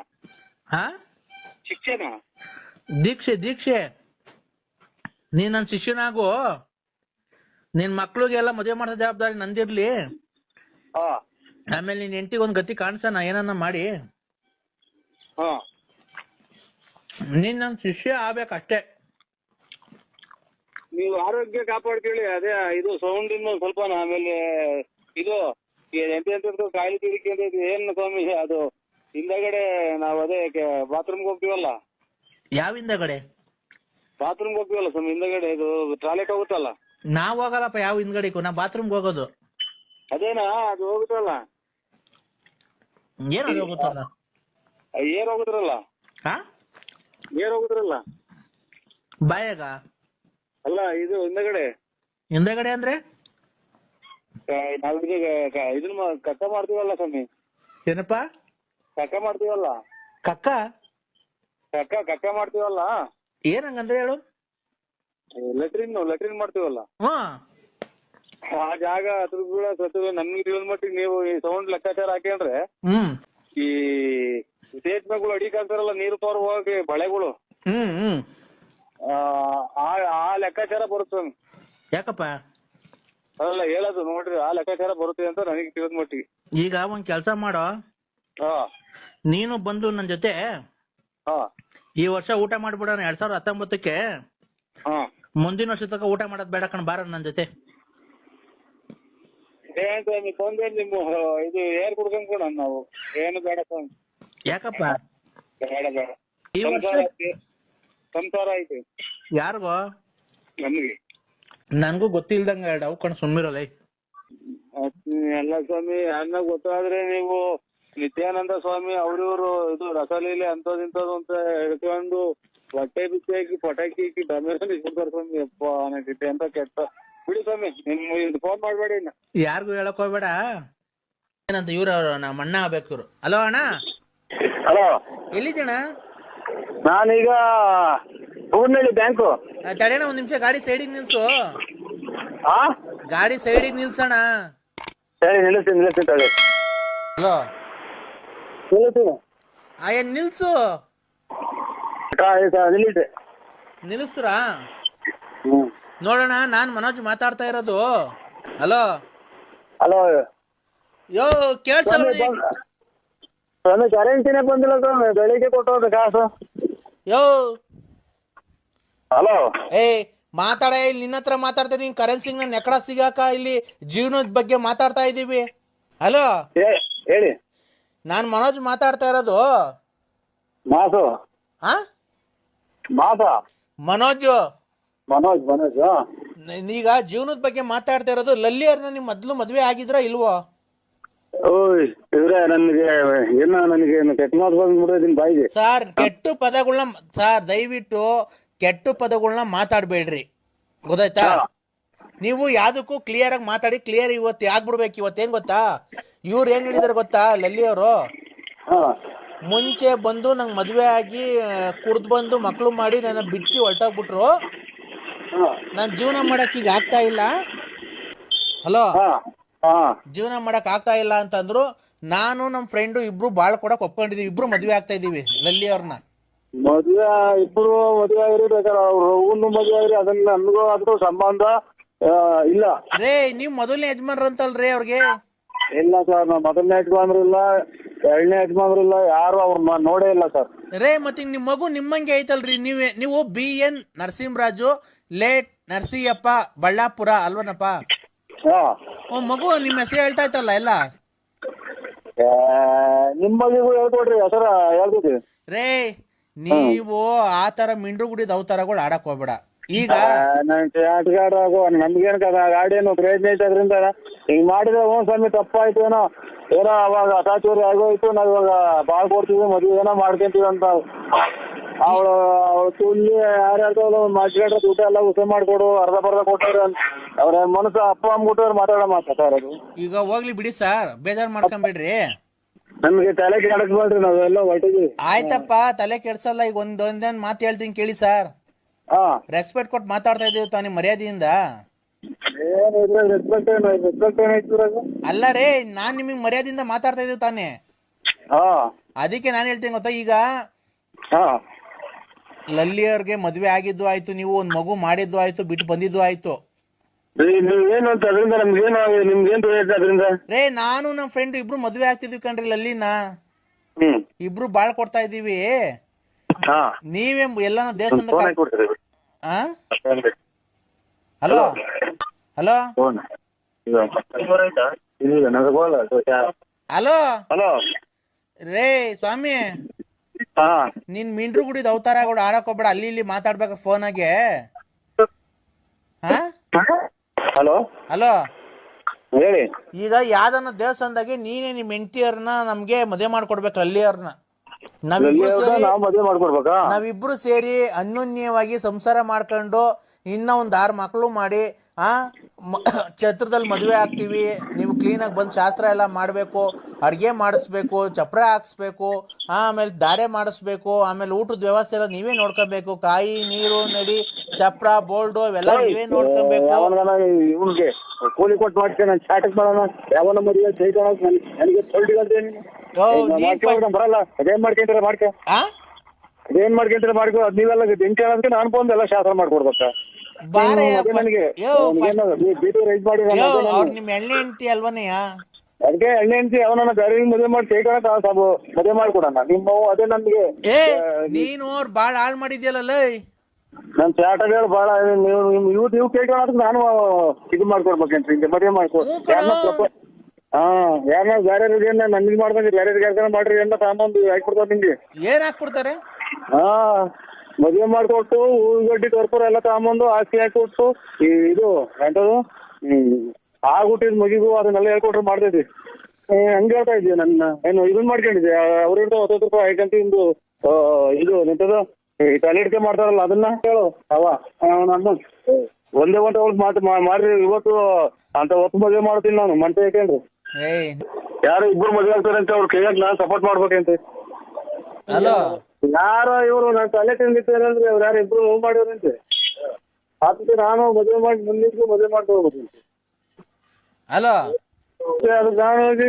ದೀಕ್ಷೆ ನೀನ್ ನನ್ನ ಶಿಷ್ಯನಾಗು, ನಿನ್ ಮಕ್ಳಿಗೆಲ್ಲ ಮದುವೆ ಮಾಡೋ ಜವಾಬ್ದಾರಿ ನಂದಿರ್ಲಿ. ಹಾ ಆಮೇಲೆ ನಿನ್ ಹೆಂಡತಿಗೆ ಒಂದ್ ಗತಿ ಕಾಣಿಸೋಣ ಏನನ್ನ ಮಾಡಿ. ಹಾ ನೀನ್ ನನ್ನ ಶಿಷ್ಯ ಆಗ್ಬೇಕಷ್ಟೇ. ನೀವು ಆರೋಗ್ಯ ಕಾಪಾಡ್ಕೊಳ್ಳಿ. ಅದೇ ಇದು ಸೌಂಡ್ ಇಂದ ಸ್ವಲ್ಪ ಆಮೇಲೆ ಇದು ಎಂತ ಕಾಯಿಲೆ ಪಿಡಿಕೆ ಏನ್ ಸ್ವಾಮಿ ಅದು ಹಿಂದಗಡೆ ನಾವು ಅದೇ ಬಾತ್ರೂಮ್ಗೆ ಹೋಗ್ತೀವಲ್ಲ. ಯಾವ ಹಿಂದಗಡೆ? ಬಾತ್ರೂಮ್ಗೆ ಹೋಗ್ತೀವಲ್ಲ ಸ್ವಾಮಿ ಹಿಂದಗಡೆ, ಇದು ಟಾಯ್ಲೆಟ್ ಹೋಗುತ್ತಲ್ಲ. ನಾವ್ ಹೋಗಲ್ಲಪ್ಪ ಯಾವ ಹಿಂದ್ಗಡೆಗೂ, ನಾ ಬಾತ್ರೂಮ್ಗೆ ಹೋಗೋದು. ಅದೇನಾ ಅದು ಹೋಗುತ್ತಲ್ಲ, ಏನದು ಹೋಗುತ್ತಲ್ಲ? ಏರ್ ಹೋಗುದ್ರಲ್ಲ, ಏರ್ ಹೋಗುದ್ರಲ್ಲ ಬಾಯಾಗ ಅಲ್ಲ, ಇದು ಹಿಂದಗಡೆ ಅಂದ್ರೆ ನಾವ್ ಇದನ್ನ ಕಕ್ಕ ಮಾಡ್ತೀವಲ್ಲ ಸ್ವಾಮಿ. ಏನಪ್ಪ? ಕಕ್ಕ ಮಾಡ್ತೀವಲ್ಲ. ಕಕ್ಕ ಮಾಡ್ತೀವಲ್ಲ. ಏನಂಗಂದ್ರೆ ಹೇಳು. ಲೆಟ್ರಿನ್ ಮಾಡ್ತೀವಲ್ಲ, ಆ ಜಾಗ ಅದ್ರ ನಮ್ಗೆ ತಿಳಿದ ಮಟ್ಟಿಗೆ ನೀವು ಈ ಸೌಂಡ್ ಲೆಕ್ಕಾಚಾರ ಹಾಕೊಂಡ್ರೆ ಈ ಸೇತುವೆಗಳು ಅಡಿಕಾಗ್ತಾರಲ್ಲ, ನೀರು ಪಾರು ಹೋಗಿ ಬಳೆಗಳು, ಆ ಲೆಕ್ಕಾಚಾರ ಬರುತ್ತೆ. ಯಾಕಪ್ಪ? ಅದಲ್ಲ ಹೇಳೋದು ನೋಡ್ರಿ, ಆ ಲೆಕ್ಕಾಚಾರ ಬರುತ್ತೆ ಅಂತ ನನಗೆ ತಿಳಿದ ಮಟ್ಟಿಗೆ. ಈಗ ಒಂದ್ ಕೆಲ್ಸ ಮಾಡೋ, ನೀನು ಬಂದು ನನ್ ಜೊತೆ ಈ ವರ್ಷ ಊಟ ಮಾಡ್ಬಿಡೋಣ 2019ಕ್ಕೆ. ಮುಂದಿನ ವರ್ಷ ತನಕ ಊಟ ಮಾಡೋದ್ ಬೇಡ ಕಣ್, ಬಾರ ನನ್ ಜೊತೆ. ಬಂದೆ ನಿಮ್ಮ ಇದು ಏರ್ ಕುಡ್ಕೊಂಡ್ ಕೊಡ, ನಾವು ಏನು ಬೇಡ. ಯಾಕಪ್ಪ? ಬೇಡ ಈ ವರ್ಷ ಸಂಸಾರ ಐತಿ. ಯಾರಿಗೋ? ನಮ್ಗೆ. ನನ್ಗೂ ಗೊತ್ತಿಲ್ದಂಗ ಡವ್ ಕಣ್ ಸುಮ್ಮಿರಲ್ಲ. ಎಲ್ಲ ಸ್ವಾಮಿ ಅನ್ನ ಗೊತ್ತಾದ್ರೆ ನೀವು ನಿತ್ಯಾನಂದ ಸ್ವಾಮಿ ಅವ್ರಿವ್ರು ಇದು ರಸಲೀಲೆ ಅಂತದಿಂತದ್ದು ಅಂತ ಹೇಳ್ಕೊಂಡು ಬಟ್ಟೆ ಬಿಚ್ಚಿ ಹಾಕಿ ಪಟಾಕಿ ಹಾಕಿ ಡಮೇಲಿ ಸ್ವಾಮಿ. ಅಪ್ಪ ನನಗೆ ಅಂತ ಕೆಟ್ಟ ಬಿಡಿ ಸ್ವಾಮಿ, ನಿಮ್ ಫೋನ್ ಮಾಡ್ಬೇಡಿ. ಯಾರಿಗೂ ಹೇಳಕ್ ಹೋಗ್ಬೇಡ. ಏನಂತ ಇವ್ರವ್ರು ನಮ್ಮ ಅಣ್ಣ ಆಗ್ಬೇಕು ಇವ್ರು. ಹಲೋ ಅಣ್ಣ. ಹಲೋ, ಎಲ್ಲಿದ್ದೀಣ? ನಾನೀಗ ಹೂನಳ್ಳಿ ಬ್ಯಾಂಕು. ತಡೆಣ ಒಂದ್ ನಿಮಿಷ, ಗಾಡಿ ಸೈಡಿಗೆ ನಿಲ್ಸು. ಗಾಡಿ ಸೈಡಿಗೆ ನಿಲ್ಸೋಣ. ಸರಿ, ನಿಲ್ಲಿಸ್ತೀನಿ ತಳಿ. ಹಲೋ, ನಿಲ್ಸು. ನಿಲ್ಲಿಸ್ರಾ? ನೋಡೋಣ, ನಾನ್ ಮನೋಜ್ ಮಾತಾಡ್ತಾ ಇರೋದು. ಹಲೋ ಹಲೋ, ಯೋ ಕೇಳ್ಸಲ್ಲ? ಕರೆನ್ಸಿನೇ ಬಂದಿಲ್ಲ ಬೆಳಿಗ್ಗೆ ಕೊಟ್ಟೋದು ಕಾಸು. ಯೋ ಹಲೋ, ಮಾತಾಡ, ಇಲ್ಲಿ ನಿನ್ನ ಹತ್ರ ಮಾತಾಡ್ತಾ, ನೀನ್ ಕರೆನ್ಸಿ ನನ್ ಎಕಡ ಸಿಗಾಕ, ಇಲ್ಲಿ ಜೀವನದ ಬಗ್ಗೆ ಮಾತಾಡ್ತಾ ಇದೀವಿ. ಹಲೋ ಹೇಳಿ. ನಾನ್ ಮನೋಜ್ ಮಾತಾಡ್ತಾ ಇರೋದು. ಮಾಸು? ಮನೋಜ್. ಈಗ ಜೀವನದ ಬಗ್ಗೆ ಮಾತಾಡ್ತಾ ಇರೋದು. ಲಲ್ಲಿಯರ್ನ ನಿಮ್ ಮೊದ್ಲು ಮದ್ವೆ ಆಗಿದ್ರ ಇಲ್ವೋ? ಇವ್ರೆ ನನಗೆ ಕೆಟ್ಟ ಮಾತು ಬಂದ್ಬಿಡೋದಿನ್ ಬಾಯಿಗೆ. ಸರ್, ಕೆಟ್ಟ ಪದಗಳನ್ನ ಸರ್ ದಯವಿಟ್ಟು ಕೆಟ್ಟ ಪದಗಳನ್ನ ಮಾತಾಡ್ಬೇಡ್ರಿ, ಗೊತ್ತಾಯ್ತಾ? ನೀವು ಯಾವ್ದಕ್ಕೂ ಕ್ಲಿಯರ್ ಆಗಿ ಮಾತಾಡಿ, ಕ್ಲಿಯರ್ ಇವತ್ತು ಆಗ್ಬಿಡ್ಬೇಕು. ಇವತ್ತೇನ್ ಗೊತ್ತಾ, ಇವ್ರು ಏನ್ ಹೇಳಿದಾರೆ ಗೊತ್ತಾ, ಲಲ್ಲಿ ಅವರು ಮುಂಚೆ ಬಂದು ನಂಗೆ ಮದ್ವೆ ಆಗಿ ಕುಡ್ದು ಬಂದು ಮಕ್ಳು ಮಾಡಿ ನನ್ನ ಬಿಟ್ಟು ಹೊರಟೋಗ್ಬಿಟ್ರು. ನಾನ್ ಜೀವನ ಮಾಡಕ್ ಈಗ ಆಗ್ತಾ ಇಲ್ಲ. ಹಲೋ, ಜೀವನ ಮಾಡಕ್ ಆಗ್ತಾ ಇಲ್ಲ ಅಂತಂದ್ರು. ನಾನು ನಮ್ ಫ್ರೆಂಡು ಇಬ್ರು ಬಾಳ್ ಕೊಡಕ್ ಒಪ್ಕೊಂಡಿದೀವಿ. ಇಬ್ರು ಮದ್ವೆ ಆಗ್ತಾ ಇದೀವಿ ಲಲ್ಲಿ ಅವ್ರನ್ನ. ಇಬ್ರು ಮದ್ವೆ ಆಗಿರ್ಬೇಕಾರೆ ಅವ್ರು ಮದ್ವೆ ಆಗಿರಿ, ಅದನ್ನ ನನ್ಗೂ ಅದಕ್ಕೂ ಸಂಬಂಧ ಇಲ್ಲ ರೇ. ನೀವ್ ಮೊದಲನೇ ಯಜಮಾನ್ರ ಅಂತಲ್ರಿ ಅವ್ರಿಗೆ? ಇಲ್ಲ ಸರ್, ನಾವ್ ಮೊದಲನೇ ಯಜಮಾನ್ರು ಇಲ್ಲ, ಎರಡನೇ ಯಜಮಾನ್ರು ಇಲ್ಲ, ಯಾರು ಅವ್ರನ್ನ ನೋಡೇ ಇಲ್ಲ ಸರ್. ರೇ, ಮತ್ತೆ ನಿಮ್ ಮಗು ನಿಮ್ಮಂಗೆ ಐತಲ್ರಿ. ನೀವು BN ನರಸಿಂಹರಾಜು ಲೇಟ್ ನರಸಿಯಪ್ಪ ಬಳ್ಳಾಪುರ ಅಲ್ವನಪ್ಪ? ಮಗು ನಿಮ್ ಹೆಸರು ಹೇಳ್ತಾ ಇತ್ತಲ್ಲ ಎಲ್ಲ. ನಿಮ್ ಮಗಿಗೂ ಹೇಳ್ಕೊಡ್ರಿ ಹೆಸರ ಹೇಳ್ತಿದ್ವಿ ರೇ. ನೀವು ಆತರ ಮಿಂಡ್ರು ಗುಡಿದ ಅವತಾರಗಳು ಆಡಕ್ ಹೋಗ್ಬೇಡ. ಈಗ ನಮ್ಗೇನ್ ಗಾಡಿ ಏನು ಪ್ರಯತ್ನ ಐತೆ ಅದ್ರಿಂದ ಹಿಂಗ್ ಮಾಡಿದ್ರೆ ಸ್ವಾಮಿ ತಪ್ಪಾಯ್ತು ಏನೋ ಅವಾಗ ಅಸಾಚೂರಿ ಆಗೋಯ್ತು. ನಾವ್ ಇವಾಗ ಬಾಳ್ ಕೊಡ್ತೀವಿ, ಮದ್ವೆ ಏನೋ ಮಾಡ್ಕೊಂತೀವಿ ಅಂತ ಅವಳು ತುಳ್ಳಿ ಯಾರ್ಯಾರ್ದು ಮಾತಾಡ್ರೆ ಊಟ ಎಲ್ಲ ಉಸ ಮಾಡ್ಕೊಡು, ಅರ್ಧ ಬರ್ಧ ಕೊಟ್ಟವ್ರೆ ಅವ್ರ ಮನಸ್ಸು ಅಪ್ಪ ಅಮ್ಬಿಟ್ಟವ್ರು ಮಾತಾಡೋ ಮಾತಾಡೋದು. ಈಗ ಹೋಗ್ಲಿ ಬಿಡಿ ಸರ್, ಬೇಜಾರ್ ಮಾಡ್ಕೊಂಬಿಡ್ರಿ. ನಮ್ಗೆ ತಲೆ ಕೆಡಸ್ಬೇಡ್ರಿ, ನಾವೆಲ್ಲ ಹೊರಟಿದ್ವಿ. ಆಯ್ತಪ್ಪ, ತಲೆ ಕೆಡ್ಸಲ್ಲ. ಈಗ ಒಂದೊಂದೇನ್ ಮಾತು ಹೇಳ್ತೀನಿ ಕೇಳಿ ಸರ್. ರೆಸ್ಪೆಕ್ಟ್ ಕೊಟ್ಟು ಮಾತಾಡ್ತಾ ಇದೀವಿ ತಾನೇ, ಮರ್ಯಾದೆಯಿಂದ. ಅಲ್ಲ ರೇ, ನಾನ್ ನಿಮಗ್ ಮರ್ಯಾದೆಯಿಂದ ಮಾತಾಡ್ತಾ ಇದೀವಿ ತಾನೇ, ಅದಕ್ಕೆ ನಾನ್ ಹೇಳ್ತೀನಿ ಗೊತ್ತಾ. ಲಲ್ಲಿ ಅವ್ರಿಗೆ ಮದ್ವೆ ಆಗಿದ್ದು ಆಯ್ತು, ನೀವು ಒಂದ್ ಮಗು ಮಾಡಿದ್ದು ಆಯ್ತು, ಬಿಟ್ಟು ಬಂದಿದ್ದು ಆಯ್ತು. ನೀವೇನು ಅಂತ ಅದರಿಂದ ನಿಮ್ಗೇನು ಅದರಿಂದ? ರೇ ನಾನು ನಮ್ ಫ್ರೆಂಡ್ ಇಬ್ರು ಮದ್ವೆ ಆಗ್ತಿದ್ವಿ ಕಣ್ರಿ ಲಲ್ಲಿನ. ಇಬ್ರು ಬಾಳ್ ಕೊಡ್ತಾ ಇದೀವಿ. ನೀವೇ ಎಲ್ಲ ದೇವಸ್ಥಾನದ ಹಲೋ ಹಲೋ ಹಲೋ ಹಲೋ ರೇ ಸ್ವಾಮಿ, ನಿನ್ ಮಿಂಡ್ರು ಗುಡಿದ ಅವತಾರ ಕೂಡ ಆಡಕ್ ಹೋಗ್ಬೇಡ, ಅಲ್ಲಿ ಇಲ್ಲಿ ಮಾತಾಡ್ಬೇಕ ಫೋನಾಗೆ. ಹಲೋ ಹಲೋ ಹೇಳಿ. ಈಗ ಯಾವ್ದನ್ನ ದೇವಸ್ಥಾನದಾಗೆ ನೀನೇ ನಿಮ್ ಹೆಂಡತಿಯವ್ರನ್ನ ನಮ್ಗೆ ಮದುವೆ ಮಾಡ್ಕೊಡ್ಬೇಕು, ಲಲ್ಲಿಯವ್ರನ್ನ. ನಾವಿಬ್ರು ಸೇರಿ ಅನ್ಯೋನ್ಯವಾಗಿ ಸಂಸಾರ ಮಾಡ್ಕೊಂಡು ಇನ್ನ ಒಂದ್ 6 ಮಕ್ಳು ಮಾಡಿ ಛತ್ರದಲ್ಲಿ ಮದುವೆ ಆಗ್ತೀವಿ. ನೀವು ಕ್ಲೀನಾಗಿ ಬಂದು ಶಾಸ್ತ್ರ ಎಲ್ಲ ಮಾಡಬೇಕು, ಅಡುಗೆ ಮಾಡಿಸ್ಬೇಕು, ಚಪ್ರ ಹಾಕ್ಸ್ಬೇಕು, ಆಮೇಲೆ ದಾರೆ ಮಾಡಿಸ್ಬೇಕು, ಆಮೇಲೆ ಊಟದ ವ್ಯವಸ್ಥೆ ಎಲ್ಲ ನೀವೇ ನೋಡ್ಕೊಬೇಕು. ಕಾಯಿ ನೀರು ನಡಿ ಚಪ್ರ ಬೋಲ್ಡು ಇವೆಲ್ಲ ನೀವೇ ನೋಡ್ಕೊಬೇಕು. ಕೂಲಿ ಕೊಟ್ಟು ಮಾಡ್ತೇನೆ ನಾನು ಚಾಟಕ್ ಮಾಡೋಣ ಯಾವನ ಮದುವೆ ಬರಲ್ಲ. ಅದೇನ್ ಮಾಡ್ಕೊಂತೀರ ಮಾಡ್ಕೊ, ಅದೇನ್ ಮಾಡ್ಕೊಂತೀರ ಮಾಡ್ಕೊ. ಅದ್ ನೀವೆಲ್ಲ ಬೆಂಕಿ ಹೇಳೋದಕ್ಕೆ ನಾನು ಬಂದು ಎಲ್ಲ ಶಾಸ್ತ್ರ ಮಾಡ್ಕೊಡ್ಬೇಕ. ನನಗೆ ನಿಮ್ ಎಣ್ಣೆ ಹೆಂಡತಿ ಅಲ್ವನೆಯ? ಅದಕ್ಕೆ ಎಣ್ಣೆ ಹೆಂಡತಿ ಅವನನ್ನ ಬೇರೆ ಮದುವೆ ಮಾಡಿ ಕೈಕೊಳಕ ಮದುವೆ ಮಾಡ್ಕೊಡೋಣ. ನಿಮ್ಮ ಅದೇ ನನ್ಗೆ ನೀನು ಅವ್ರು ಬಾಳ ಹಾಳ್ ಮಾಡಿದ್ಯಲ್ಲ. ನನ್ ಚಾಟಗಳು ಬಾಳ ನೀವು ಕೇಳ್ಕೊಳಕ್ ನಾನು ಇದು ಮಾಡ್ಕೊಡ್ಬೇಕೇನ್ರಿ, ಹಿಂಗೆ ಮದುವೆ ಮಾಡ್ಕೊಡ್. ಯಾರನ್ನ ಬೇರೆ ನನ್ಗೆ ಮಾಡ್ದಂಗೆ ಬೇರೆ ಯಾರ ಮಾಡ್ರಿ ಎಲ್ಲ ಸಾಮಾನು ಹಾಕ್ಬಿಡ್ತಾರ ನಿಮ್ಗೆ. ಏನ್ ಹಾಕ್ಬಿಡ್ತಾರೆ? ಮದುವೆ ಮಾಡ್ಕೊಟ್ಟು ಹೂಗಡ್ಡಿ ಕರ್ಪೂರ ಎಲ್ಲ ತಗೊಂಬಂದು ಆಸ್ತಿ ಹಾಕೊಟ್ಟು ಇದು ಎಂಟದು ಆಗ್ಬಿಟ್ಟಿದ್ ಮಗಿಗೂ ಅದನ್ನೆಲ್ಲ ಹೇಳ್ಕೊಟ್ರು ಮಾಡ್ತಿದ್ವಿ. ಹಂಗೆ ಹೇಳ್ತಾ ಇದ್ವಿ. ನನ್ನ ಏನು ಇದನ್ ಮಾಡ್ಕೊಂಡಿದ್ದೆ ಅವ್ರಿಂದ 10 ರೂಪಾಯಿ ಐಕಂತ ಒಂದು ಇದು ನಿಂತದ ತಲೆಡ್ಕೆ ಮಾಡ್ತಾರಲ್ಲ ಅದನ್ನ ಹೇಳು. ನನ್ನ ಒಂದೇ ಅವಳು ಮಾಡ್ರಿ ಇವತ್ತು ಅಂತ ಹೊತ್ತು ಮದುವೆ ಮಾಡ್ತೀನಿ ನಾನು ಮನ್ಸ ಯಾಕೇನ್ರಿ. ಯಾರು ಇಬ್ರು ಮದುವೆ ಆಗ್ತಾರೆ ಅಂತ ಅವ್ರ ಕೈಯಾಗ ನಾನ್ ಸಪೋರ್ಟ್ ಮಾಡ್ಬೇಕಂತ. ಯಾರೋ ಇವ್ರು ನಾನ್ ತಲೆ ತಿಂದಿರ್ತೇನೆ ಅಂದ್ರೆ ಅವ್ರು ಯಾರು ಇಬ್ರು ಹೋಗ್ ಮಾಡಿದ್ರಂತೆ. ಅದಕ್ಕೆ ನಾನು ಮದುವೆ ಮಾಡಿ ಮುಂದಿದ್ದು ಮದುವೆ ಮಾಡ್ತಾ ಹೋಗ್ಬೇಕಂತೆ. ಅದಕ್ಕೆ ನಾನು ಹೋಗಿ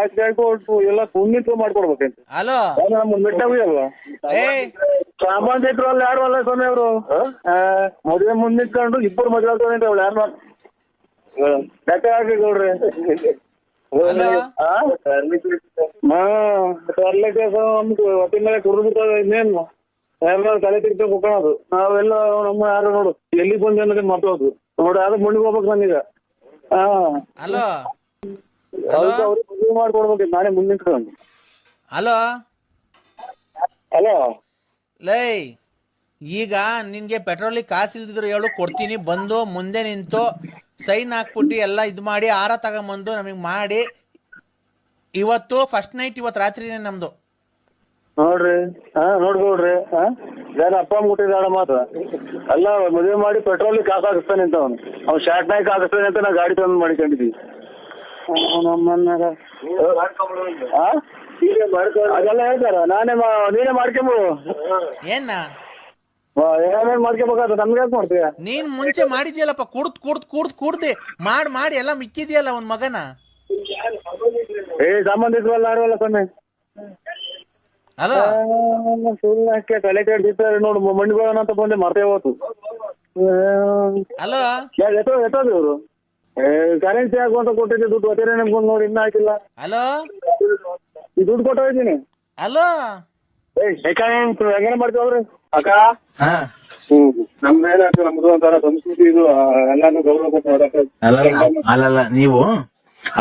ಆಸ್ತಿ ಹಾಕಿ ಎಲ್ಲ ಕುಂದಿತ್ತು ಮಾಡ್ಕೊಡ್ಬೇಕಂತೆ. ನಮ್ಮ ಮೆಟ್ಟವಿ ಅಲ್ವಾ ಸಾಮಾಜಿಕರು ಅಲ್ಲಿ ಯಾರು ಅಲ್ಲ ಸ್ವಾಮಿ ಅವರು. ಮದುವೆ ಮುಂದಿಟ್ಕೊಂಡು ಇಬ್ಬರು ಮದುವೆ ಆಗ್ತಾರಂತೆ. ಅವ್ಳು ಯಾರು ಲೆಕ್ಕ ಹಾಕಿ ಗೌಡ್ರಿ ಹೊತ್ತಿನ ಮೇಲೆ ಕುಡಿದ್ಬಿಟ್ಟಾಗ ಇನ್ನೇನು ಎಲ್ಲ ತಲೆ ತಿರ್ಬೇಕು ಹೋಗೋದು. ನಾವೆಲ್ಲ ನಮ್ಮ ಯಾರು ನೋಡು ಎಲ್ಲಿ ಬಂದು ಅನ್ನೋದೇ ಮಾತಾಡೋದು ನೋಡಿ. ಅದು ಮುಂಡಿಗೆ ಹೋಗ್ಬೇಕು ನಾನೀಗ. ಅವ್ರಿಗೆ ಮದುವೆ ಮಾಡ್ಕೊಡ್ಬೇಕು ನಾನೇ ಮುಂದಿಟ್ಕೊಂಡು. ಹಲೋ ಲೈ, ಈಗ ನಿನ್ಗೆ ಪೆಟ್ರೋಲಿಗೆ ಕಾಸು ಇಲ್ದಿದ್ರು ಹೇಳು, ಕೊಡ್ತೀನಿ. ಬಂದು ಮುಂದೆ ನಿಂತು ಸೈನ್ ಹಾಕ್ಬಿಟ್ಟು ಎಲ್ಲ ಇದು ಮಾಡಿ ಆರ ತಗೊಂಬಂದು ನಮಗ್ ಮಾಡಿ. ಇವತ್ತು ಫಸ್ಟ್ ನೈಟ್, ಇವತ್ತು ರಾತ್ರಿನೇ ನಮ್ದು. ನೋಡ್ರಿ ನೋಡ್ಕೊಡ್ರಿ ಯಾರ ಅಪ್ಪ ಅಮ್ಮ ಹುಟ್ಟಿದಾಳ ಮಾತ್ರ ಅಲ್ಲ. ಮದುವೆ ಮಾಡಿ ಪೆಟ್ರೋಲಿಗೆ ಕಾಸು ಹಾಕಿಸ್ತಾನೆ ಅಂತ ಅವ್ನು ಶಾರ್ಟ್ ನಾಯ್ಕ ಹಾಕಿಸ್ತಾನೆ ಅಂತ ನಾವು ಗಾಡಿ ತಂದು ಮಾಡ್ಕೊಂಡಿದ್ವಿ. ಅದೆಲ್ಲ ಹೇಳ್ತಾರ ನೀನೇ ಮಾಡ್ಕೊಂಬಿಡು. ಏನೇನ್ ಮಾಡ್ಕೋಬೇಕಾದ ನಮ್ಗೆ ಯಾಕೆ ಮಾಡ್ತೀಯ? ನೀನ್ ಮುಂಚೆ ಮಾಡಿದ್ಯಲ್ಲಪ್ಪ, ಕುಡ್ದೆ ಮಾಡಿ ಎಲ್ಲ ಮಿಕ್ಕಿದ್ಯಲ್ಲ ಒಂದ್ ಮಗನ. ಸಂಬಂಧಿಕರಲ್ಲ ಯಾರಲ್ಲ ಸೊನ್ನೆ ಸುಳ್ಳಕ್ಕೆ ತಲೆ ಕೆಡ್ದಿರ್ತಾರೆ ನೋಡು. ಮಂಡಿಗೋಣ ಅಂತ ಬಂದೆ ಮರ್ತೇ ಹೋತು. ಎತ್ತೋದು ಇವ್ರು ಕರೆನ್ಸಿ ಹಾಕುವಂತ ಕೊಟ್ಟಿದ್ದೆ ದುಡ್ಡು ಒತ್ತೇನೆ ನಮ್ಗೊಂದು ನೋಡಿ ಇನ್ನ ಹಾಕಿಲ್ಲ. ಈ ದುಡ್ಡು ಕೊಟ್ಟೋಗಿದ್ದೀನಿ. ಹೆಂಗೇನ ಮಾಡ್ತೀವ್ರಿ ಅಕ್ಕ? ನಮ್ದೇನಾಗ್ತದೆ ನಮ್ದು ಒಂಥರ ಸಂಸ್ಕೃತಿ ಇದು ಎಲ್ಲಾನು ಗೌರವ ಕೊಟ್ಟು. ಅಲ್ಲಲ್ಲ ನೀವು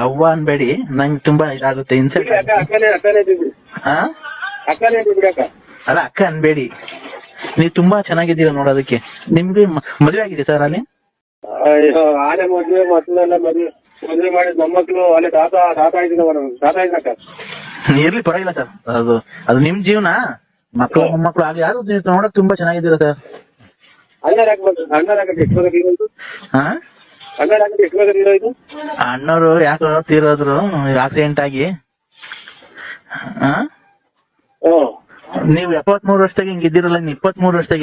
ಅವ್ವ ಅನ್ಬೇಡಿ, ನಂಗೆ ತುಂಬಾ ಇದಾಗುತ್ತೆ ಇನ್ಸಲ್ಟ್. ಅಲ್ಲ ಅಕ್ಕ ಅನ್ಬೇಡಿ, ನೀವ್ ತುಂಬಾ ಚೆನ್ನಾಗಿದ್ದೀರ ನೋಡೋದಕ್ಕೆ. ನಿಮ್ಗೆ ಮದುವೆ ಆಗಿದೆ ಸರ್ ಅಲ್ಲಿ? ಆನೆ ಮದ್ವೆ ಮಕ್ಕಳೆಲ್ಲ ಮದ್ವೆ ಮಾಡಿ ಮೊಮ್ಮಕ್ಳು ಅಲ್ಲಿ ತಾತ ಇದ್ದಕ್ಕ. ಇರ್ಲಿ ಪರವಾಗಿಲ್ಲ ಸರ್, ಅದು ನಿಮ್ ಜೀವನ. ಮಕ್ಕಳು ಮೊಮ್ಮಕ್ಳು ಆಗಿ ಯಾರು ನೋಡಕ್ ತುಂಬಾ ಚೆನ್ನಾಗಿದ್ದೀರ ಸರ್. ಅಣ್ಣವ್ರು ಯಾಕೆ ತೀರೋದ್ರು ಆಕ್ಸಿಡೆಂಟ್ ಆಗಿ. ನೀವು 73 ವರ್ಷದಾಗ ಹಿಂಗಿದ್ದೀರಲ್ಲ, 23 ವರ್ಷದಾಗ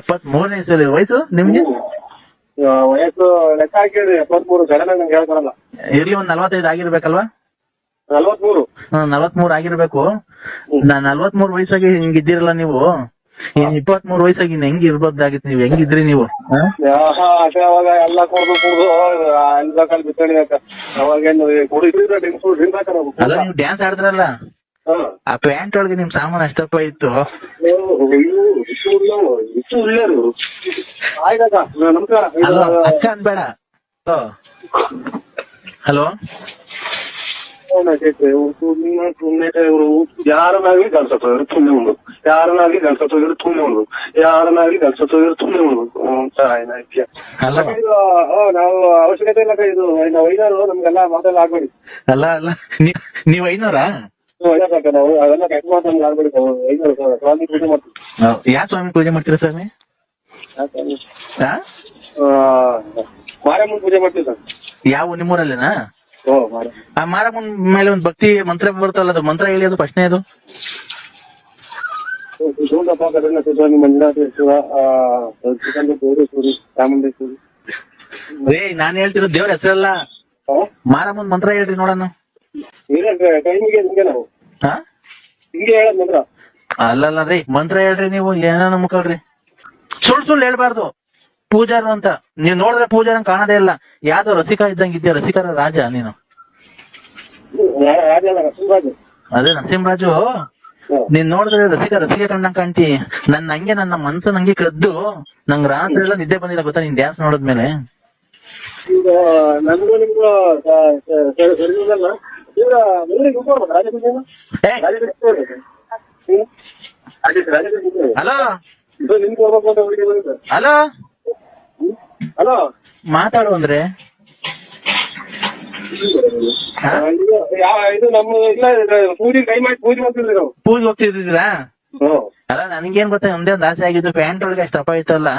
73ನೇ ಇಸಲಿ ವಯಸ್ಸು ನಿಮ್ಗೆ? ವಯಸ್ಸು ಲೆಕ್ಕ ಹಾಕಿದ್ರೆ 73 ಸಡನ್ ಆಗಿ ನಂಗೆ ಹೇಳ್ತಾರಲ್ಲ. ಇರ್ಲಿ ಒಂದ್ 45 ಆಗಿರ್ಬೇಕಲ್ವಾ? 43. 43 ಆಗಿರ್ಬೇಕು. 43 ವಯಸ್ಸಾಗಿ ಹಿಂಗಿದ್ದೀರಲ್ಲ ನೀವು, 23 ವಯಸ್ಸಾಗಿ ಹೆಂಗ್ ಇರ್ಬೋದಾಗಿತ್ತು, ನೀವ್ ಹೆಂಗಿದ್ರಿ ನೀವು? ಅವಾಗ ಎಲ್ಲ ಕುಡ್ದು ಅನ್ಬೇಕಂತ ಬಿತ್ತಣಿಕ ಅವಾಗೇನು ಅಲ್ಲ, ನೀವು ಡ್ಯಾನ್ಸ್ ಆಡಿದ್ರಲ್ಲ, ಆ ಪ್ಯಾಂಟ್ ಒಳಗೆ ನಿಮ್ ಸಾಮಾನು ಅಷ್ಟಪ್ಪ ಇತ್ತು. ನಮಸ್ಕಾರ. ಅಕ್ಕ ಅನ್ಬೇಡ. ಹಲೋ, ಯಾರನ್ನಾಗ್ಲಿ ಗಲ್ಸತ್ತೋಗಿರು ತುಂಬೆ ಉಂಡು, ಯಾರನ್ನಾಗ್ಲಿ ಗಲ್ಸತ್ತೋಗಿರು ತುಂಬೆ ಉಂಡು, ಯಾರನ್ನಾಗ್ಲಿ ಗಲ್ಸತ್ತೋಗಿರು ತುಂಬೆ ಉಂಡು. ನಾವು ಅವಶ್ಯಕತೆ ಇಲ್ಲ ಇದು ನಾವು ಐನೂರು ನಮ್ಗೆಲ್ಲ ಮಾತೆಲ್ಲ ಆಗ್ಬೇಡಿ. ಅಲ್ಲ ಅಲ್ಲ, ನೀವ್ 500? ನಾವು ಅವೆಲ್ಲ ಕೆಟ್ಟ ಮಾತಲ್ಲಿ ಆಗ್ಬೇಡಿ. 500 ಸ್ವಾಮಿ ಪೂಜೆ ಮಾಡ್ತೀವಿ. ಯಾವ ಸ್ವಾಮಿ ಪೂಜೆ ಮಾಡ್ತೀರಾ ಸ್ವಾಮಿ? ಮಾರಮ್ಮನ ಪೂಜೆ ಮಾಡ್ತೀವಿ ಸರ್. ಯಾವ ನಿಮ್ಮೂರಲ್ಲೇನಾ? ಆ ಮಾರಮ್ಮನ ಮೇಲೆ ಒಂದು ಭಕ್ತಿ ಮಂತ್ರ ಬರುತ್ತಲ್ಲ, ಅದು ಮಂತ್ರ ಹೇಳಿ, ಅದು ಪ್ರಶ್ನೆ. ಸ್ವಾಮಿ ಮಂಜುನಾಥೇಶ್ವರ, ಚಾಮುಂಡೇಶ್ವರಿ. ನಾನ್ ಹೇಳ್ತಿರೋ ದೇವ್ರ ಹೆಸರಲ್ಲ, ಮಾರಮ್ಮನ ಮಂತ್ರ ಹೇಳ್ರಿ ನೋಡೋಣ. ಟೈಮಿಗೆ ಹಿಂಗೆ ನಾವು ಹಿಂಗೆ ಹೇಳೋದ್ ಮಂತ್ರ. ಅಲ್ಲಲ್ಲ ರೀ, ಮಂತ್ರ ಹೇಳ್ರಿ ನೀವು, ಏನ ಮುಖಲ್ರಿ, ಸುಳ್ಳು ಹೇಳ್ಬಾರ್ದು. ಪೂಜಾರು ಅಂತ ನೀವ್ ನೋಡಿದ್ರೆ ಪೂಜಾರ ಕಾಣದೇ ಇಲ್ಲ, ಯಾವ್ದೋ ರಸಿಕ ಇದ್ದಂಗಿದ್ಯಾ, ರಸಿಕರ ರಾಜ ನೀನು. ಅದೇ ನರಸಿಂಹರಾಜು, ನೀನ್ ನೋಡಿದ್ರೆ ರಸಿಕ ಕಂಡಂಗ್ ಕಾಣ್ತಿ. ನನ್ನ ಮನ್ಸು ನಂಗೆ ಕದ್ದು ನಂಗೆ ರಾತ್ರಿ ಎಲ್ಲ ನಿದ್ದೆ ಬಂದಿಲ್ಲ ಗೊತ್ತಾ, ನೀನ್ ಡ್ಯಾನ್ಸ್ ನೋಡಿದ್ಮೇಲೆ. ಹಲೋ ಹಲೋ ಹಲೋ, ಮಾತಾಡು ಅಂದ್ರೆ ಇದು ನಮ್ಮ ಪೂಜೆ ಕೈ ಮಾಡಿ ಪೂಜೆ ಮಾಡ್ತಿದ್ವಿ ನಾವು. ಪೂಜೆ ಹೋಗ್ತಿದ್ದೀರಾ? ಅಲ್ಲ, ನನ್ಗೇನ್ ಗೊತ್ತಾ, ಒಂದೇ ಒಂದು ಆಸೆ ಆಗಿದ್ದು, ಪ್ಯಾಂಟ್ ಒಳಗೆ ಅಷ್ಟು ಅಪ್ಪ ಇತ್ತಲ್ಲ,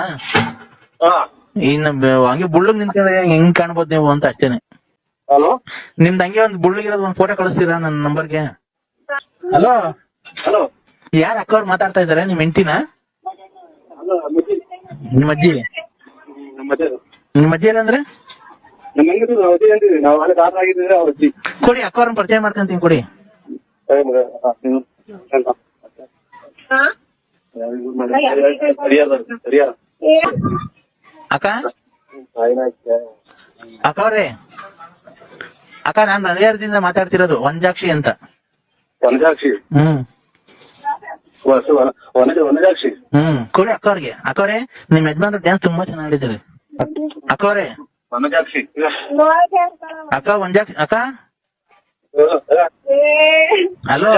ಇನ್ನು ಹಂಗೆ ಬುಳ್ಳಗ್ ನಿಂತ್ಕೊಂಡ್ರೆ ಹೆಂಗ್ ಕಾಣ್ಬೋದು ನೀವು ಅಂತ ಅಷ್ಟೇನೆ. ಹಲೋ, ನಿಮ್ದು ಹಂಗೆ ಒಂದು ಬುಳ್ಳಗಿರೋದು ಒಂದು ಫೋಟೋ ಕಳಿಸ್ತೀರಾ ನನ್ನ ನಂಬರ್ಗೆ? ಹಲೋ ಹಲೋ, ಯಾರ ಅಕ್ಕವ್ರು ಮಾತಾಡ್ತಾ ಇದಾರೆ? ನಿಮ್ ಹೆಂಡ್ತಿನ? ನಿಮ್ಮ ಅಜ್ಜಿ? ನಿಮ್ಮ ಅಜ್ಜಿ ಏನಂದ್ರೆ? ಕೊಡಿ, ಅಕ್ಕವ್ರನ್ನ ಪರಿಚಯ ಮಾಡ್ಕೊಂತೀನಿ, ಕೊಡಿ. ಅಕ್ಕ ಅಕ್ಕವ್ರೆ, ಅಕ್ಕ ನಾನ್ ಹರಿಹರದಿಂದ ಮಾತಾಡ್ತಿರೋದು, ವಂಜಾಕ್ಷಿ ಅಂತ. ವನಜಾಕ್ಷಿ? ವನಜಾಕ್ಷಿ. ಕೊಡಿ ಅಕ್ಕವ್ರಿಗೆ. ಅಕ್ಕವ್ರೆ, ನಿಮ್ ಯಜಮಾನ್ರು ಡ್ಯಾನ್ಸ್ ತುಂಬಾ ಚೆನ್ನಾಗಿದ್ದಾರೆ. ಅಕ್ಕವ್ರೆ, ವನಜಾಕ್ಷಿ ಅಕ್ಕ, ವಂಜಾಕ್ಷಿ ಅಕ್ಕ. ಹಲೋ,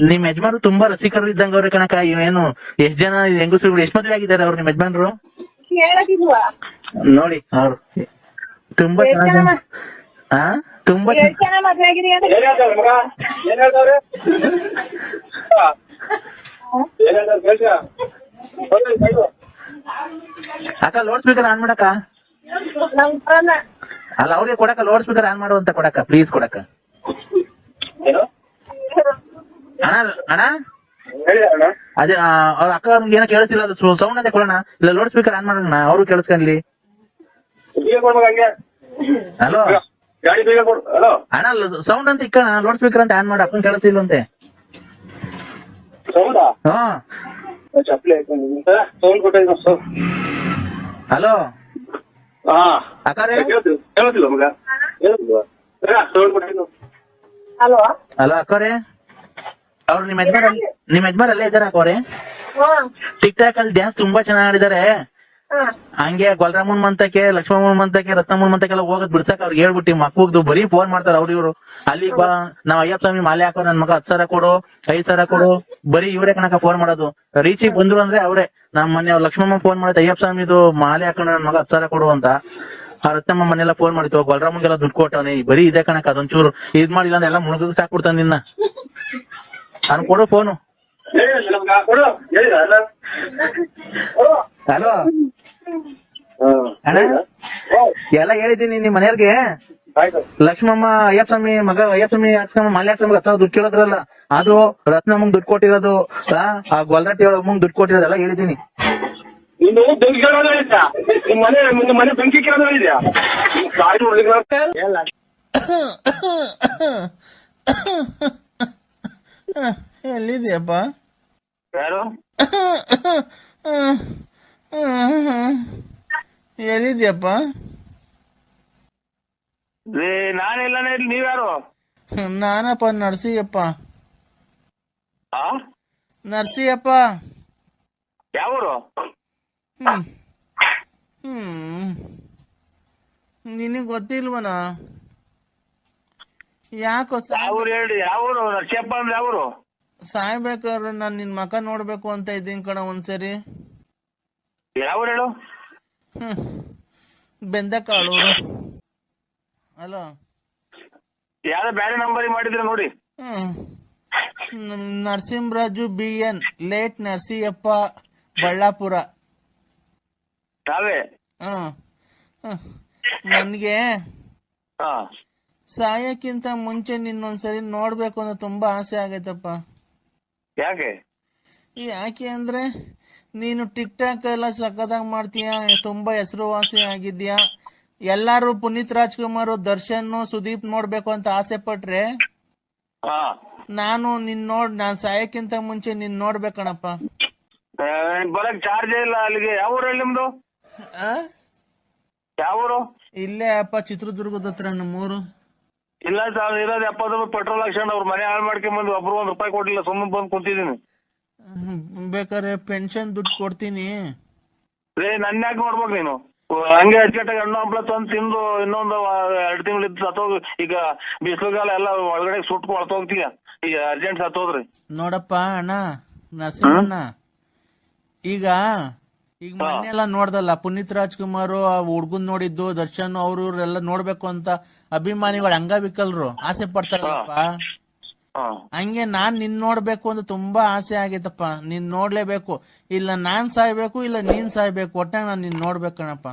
ನಿಮ್ ಯಜಮಾನ್ರು ತುಂಬಾ ರಸಿಕರು ಇದ್ದಂಗ ಅವ್ರೆ ಕಣಕ. ಇವೇನು ಎಷ್ಟ್ ಜನ ಹೆಂಗಸರು ಎಷ್ಟ್ ಮದ್ವೆ ಆಗಿದ್ದಾರೆ ಅವ್ರು ನಿಮ್ ಯಜಮಾನ್ರು? ನೋಡಿ, ಅವ್ರು ತುಂಬಾ ಚೆನ್ನಾಗಿ ತುಂಬಾ ಅಕ್ಕ, ಲೌಡ್ ಸ್ಪೀಕರ್ ಆನ್ ಮಾಡಕ್ಕ. ಅಲ್ಲ, ಅವ್ರಿಗೆ ಕೊಡಕ್ಕ, ಲೌಡ್ ಸ್ಪೀಕರ್ ಆನ್ ಮಾಡುವಂತ ಕೊಡಕ್ಕ, ಪ್ಲೀಸ್ ಕೊಡಕ್ಕ. ಅಣ್ಣ ಅದೇ ಅವ್ರ ಅಕ್ಕ ಅವ್ರಿಗೆ ಏನೋ ಕೇಳಿಸಿಲ್ಲ, ಅದು ಸೌಂಡ್ ಅಂತ ಕೊಡೋಣ, ಇಲ್ಲ ಲೌಡ್ ಸ್ಪೀಕರ್ ಆನ್ ಮಾಡೋಣ, ಅವರು ಕೇಳಿಸ್ಕೊಂಡ್ಲಿ. ಹಲೋ ಅಣ್ಣ, ಸೌಂಡ್ ಅಂತ ಇಕ್ಕಣ, ಲೌಡ್ ಸ್ಪೀಕರ್ ಅಂತ ಆನ್ ಮಾಡಿ, ಅಪ್ಪನ್ ಕೇಳಿಸಿಲ್ಲ ಅಂತೆ. ಹಲೋ ಅಕ್ಕಾರೆ, ಹಲೋ ಅಕ್ಕಾರೆ, ಅವ್ರು ನಿಮ್ಮ ಯಜಮಾನ್ ಅಲ್ಲೇ ಇದ್ದಾರೆ ಅಕ್ಕವ್ರೆ? ಟಿಕ್ ಟಾಕ್ ಅಲ್ಲಿ ಡ್ಯಾನ್ಸ್ ತುಂಬಾ ಚೆನ್ನಾಗಿ ಆಡಿದ್ದಾರೆ. ಹಂಗೆ ಗೊಲ್ರಾಮನ್ ಮಂತಕ್ಕೆ, ಲಕ್ಷ್ಮಮ್ಮನ್ ಮಂತಕ್ಕೆ, ರತ್ನಮ್ಮನ್ ಮಂತಕ್ಕೆಲ್ಲ ಹೋಗೋದ್ ಬಿಡ್ಸಕ್ ಅವ್ರಿಗೆ ಹೇಳ್ಬಿಟ್ಟು ಮಕ್ಕಳು ಬರೀ ಫೋನ್ ಮಾಡ್ತಾರೆ ಅವ್ರು ಇವ್ರು. ಅಲ್ಲಿಗೆ ಬಾ, ನಾವ್ ಅಯ್ಯಪ್ಪ ಸ್ವಾಮಿ ಮಾಲೆ ಹಾಕೋ, ನನ್ ಮಗ 10,000 ಕೊಡು, 5,000 ಕೊಡು, ಬರೀ ಇವ್ರೆ ಕಣಕ ಫೋನ್ ಮಾಡೋದು. ರೀಚಿಗೆ ಬಂದ್ರು ಅಂದ್ರೆ ಅವ್ರೆ. ನಮ್ಮ ಮೊನ್ನೆ ಲಕ್ಷ್ಮಮ್ಮ ಫೋನ್ ಮಾಡಿತ್ತು, ಅಯ್ಯಪ್ಪ ಸ್ವಾಮಿದು ಮಾಲೆ ಹಾಕೊಂಡು ನನ್ ಮಗ 10,000 ಕೊಡು ಅಂತ. ಆ ರತ್ನಮ್ಮ ಮನೆಲ್ಲ ಫೋನ್ ಮಾಡಿತ್ತು, ಗೊಲ್ರಾಮನ್ಗೆಲ್ಲ ದುಡ್ಡು ಕೊಟ್ಟವನಿ, ಬರೀ ಇದೆ ಕಣಕ. ಅದೊಂಚೂರು ಇದ್ ಮಾಡಿಲ್ಲ ಅಂದ್ರೆ ಎಲ್ಲ ಮುಳುಗ ಸಾಕ್ಬಿಡ್ತಾನೆ ನಿನ್ನ. ನಾನು ಕೊಡು ಫೋನು. ಹಲೋ ಅಣ್ಣ, ಎಲ್ಲ ಹೇಳಿದ್ದೀನಿ ನಿಮ್ ಮನೆಯವ್ರಿಗೆ. ಲಕ್ಷ್ಮಮ್ಮ ಅಯ್ಯಪ್ಪ ಸ್ವಾಮಿ ಮಗ, ಅಯ್ಯಪ್ಪ ಸ್ವಾಮಿ ಹಾಕ್ಸ್ಕೊಂಡ್ ಮಾಲೆ ಹಾಕ್ಸ್ಕೊಂಡ್ 10,000 ದುಡ್ಡು ಕೇಳೋದ್ರಲ್ಲ, ಅದು ರತ್ನಮ್ಮಂಗ್ ದುಡ್ಡು ಕೊಟ್ಟಿರೋದು, ಆ ಗೊಲ್ರಟ್ಟಿ ಅಮ್ಮಂಗ್ ದುಡ್ಡು ಕೊಟ್ಟಿರೋದೆಲ್ಲ ಹೇಳಿದ್ದೀನಿ. ಮನೆ ಬೆಂಕಿ ಕೇಳೋದಿದ್ಯಾ? ಎಲ್ಲಿದ್ಯಪ್ಪ? ಯಾರು? ಎಲ್ಲಿದ್ಯಪ್ಪ? ನಾನೆಲ್ಲ ನೀವ್ಯಾರು? ನಾನಪ್ಪ ನರ್ಸಿಯಪ್ಪ. ನರ್ಸಿಯಪ್ಪ. ಯಾವೂರು? ನಿನಗ್ ಗೊತ್ತಿಲ್ವನ? ಯಾಕೋ ಯಾವೂರು ಹೇಳಿ? ಯಾವೂರು? ನರ್ಸಿಯಪ್ಪ ಅಂದ್ರೆ ಯಾವೂರು? ಸಾಯ್ಬೇಕಾದ್ರೆ ನಾನ್ ನಿನ್ ಮಕ ನೋಡ್ಬೇಕು ಅಂತ ಇದ್ದೀನಿ ಕಣ ಒಂದ್ಸರಿ. ಯಾವೂರು ಹೇಳು? ಬೆಂದಕಾಳೂರು. ಅಲೋ, ಯಾವ್ದೋ ಬೇರೆ ನಂಬರ್ ಮಾಡಿದ್ರೆ ನೋಡಿ. Narasimharaju BN, late Narasiyappa, Ballapura. ನಾವೇ ನನ್ಗೆ ಸಾಯಕ್ಕಿಂತ ಮುಂಚೆ ನಿನ್ನೊಂದ್ಸರಿ ನೋಡ್ಬೇಕು ಅಂತ ತುಂಬಾ ಆಸೆ ಆಗೈತಪ್ಪ. ಯಾಕೆ? ಯಾಕೆ ಅಂದ್ರೆ ನೀನು ಟಿಕ್ ಟಾಕ್ ಎಲ್ಲ ಸಕ್ಕದಾಗ ಮಾಡ್ತೀಯ, ತುಂಬಾ ಹೆಸರುವಾಸಿ ಆಗಿದ್ಯಾ. ಎಲ್ಲಾರು ಪುನೀತ್ ರಾಜ್ಕುಮಾರ್, ದರ್ಶನ್, ಸುದೀಪ್ ನೋಡ್ಬೇಕು ಅಂತ ಆಸೆ ಪಟ್ರೆ ನಾನು ನಾನ್ ಸಾಯಕ್ಕಿಂತ ಮುಂಚೆ ನಿನ್ ನೋಡ್ಬೇಕಣಪ್ಪ. ಬರಕ್ ಚಾರ್ಜ್ ಇಲ್ಲ ಅಲ್ಲಿಗೆ. ಯಾವ ಊರು ಹೇಳಿ ನಿಮ್ದು? ಯಾವ ಊರು? ಇಲ್ಲೇ ಅಪ್ಪ, ಚಿತ್ರದುರ್ಗದ ಹತ್ರ ನಮ್ಮೂರು. ಇಲ್ಲ ಸರ್, ಇರೋದು 70 ರೂಪಾಯಿ ಪೆಟ್ರೋಲ್ ಹಾಕ್ಸ್ಕೊಂಡು ಅವ್ರ ಮನೆ ಹಾಳು ಮಾಡ್ಕೊಂಡ್ ಒಬ್ರು ₹1 ಕೊಟ್ಟಿಲ್ಲ, ಸುಮ್ಮನೆ ಬಂದು ಕುಂತಿದ್ದೀನಿ. ಬೇಕಾದ್ರೆ ಪೆನ್ಷನ್ ದುಡ್ಡು ಕೊಡ್ತೀನಿ. ನನ್ನ ಯಾಕೆ ನೋಡ್ಬೇಕು ನೀನು? ಹಂಗೆ ಅಚ್ಚುಕಟ್ಟಾಗಿ ಹಣ್ಣು ಹಂಪ್ಲ ತಂದು ತಿಂದು ಇನ್ನೊಂದು 2 ತಿಂಗಳು ಇದ್ದು ಸತ್ತೋಗಿ. ಈಗ ಬಿಸಿಲುಗಾಲ ಎಲ್ಲ ಒಳಗಡೆ ಸುಟ್ಟು ಹೊಳ್ತೋಗ್ತೀಯ. ಈಗ ಅರ್ಜೆಂಟ್ ಸತ್ತೋದ್ರಿ. ನೋಡಪ್ಪ ಅಣ್ಣ ನರಸಿಂಹಣ್ಣ, ಈಗ ಮೊನ್ನೆ ಎಲ್ಲ ನೋಡ್ದಲ್ಲ ಪುನೀತ್ ರಾಜ್ಕುಮಾರ್ ಹುಡ್ಗನ್ ನೋಡಿದ್ದು, ದರ್ಶನ್ ಅವ್ರು ಇವ್ರೆಲ್ಲ ನೋಡ್ಬೇಕು ಅಂತ ಅಭಿಮಾನಿಗಳು ಅಂಗವಿಕಲರು ಆಸೆ ಪಡ್ತಾರಲ್ಲಪ್ಪ. ಹಂಗೆ ನಾನ್ ನಿನ್ ನೋಡ್ಬೇಕು ಅಂತ ತುಂಬಾ ಆಸೆ ಆಗೈತಪ್ಪ. ನೀನ್ ನೋಡ್ಲೇಬೇಕು. ಇಲ್ಲ ನಾನ್ ಸಾಯ್ಬೇಕು, ಇಲ್ಲ ನೀನ್ ಸಾಯ್ಬೇಕು, ಒಟ್ಟಾಗ ನಾನ್ ನಿನ್ ನೋಡ್ಬೇಕಣಪ್ಪ.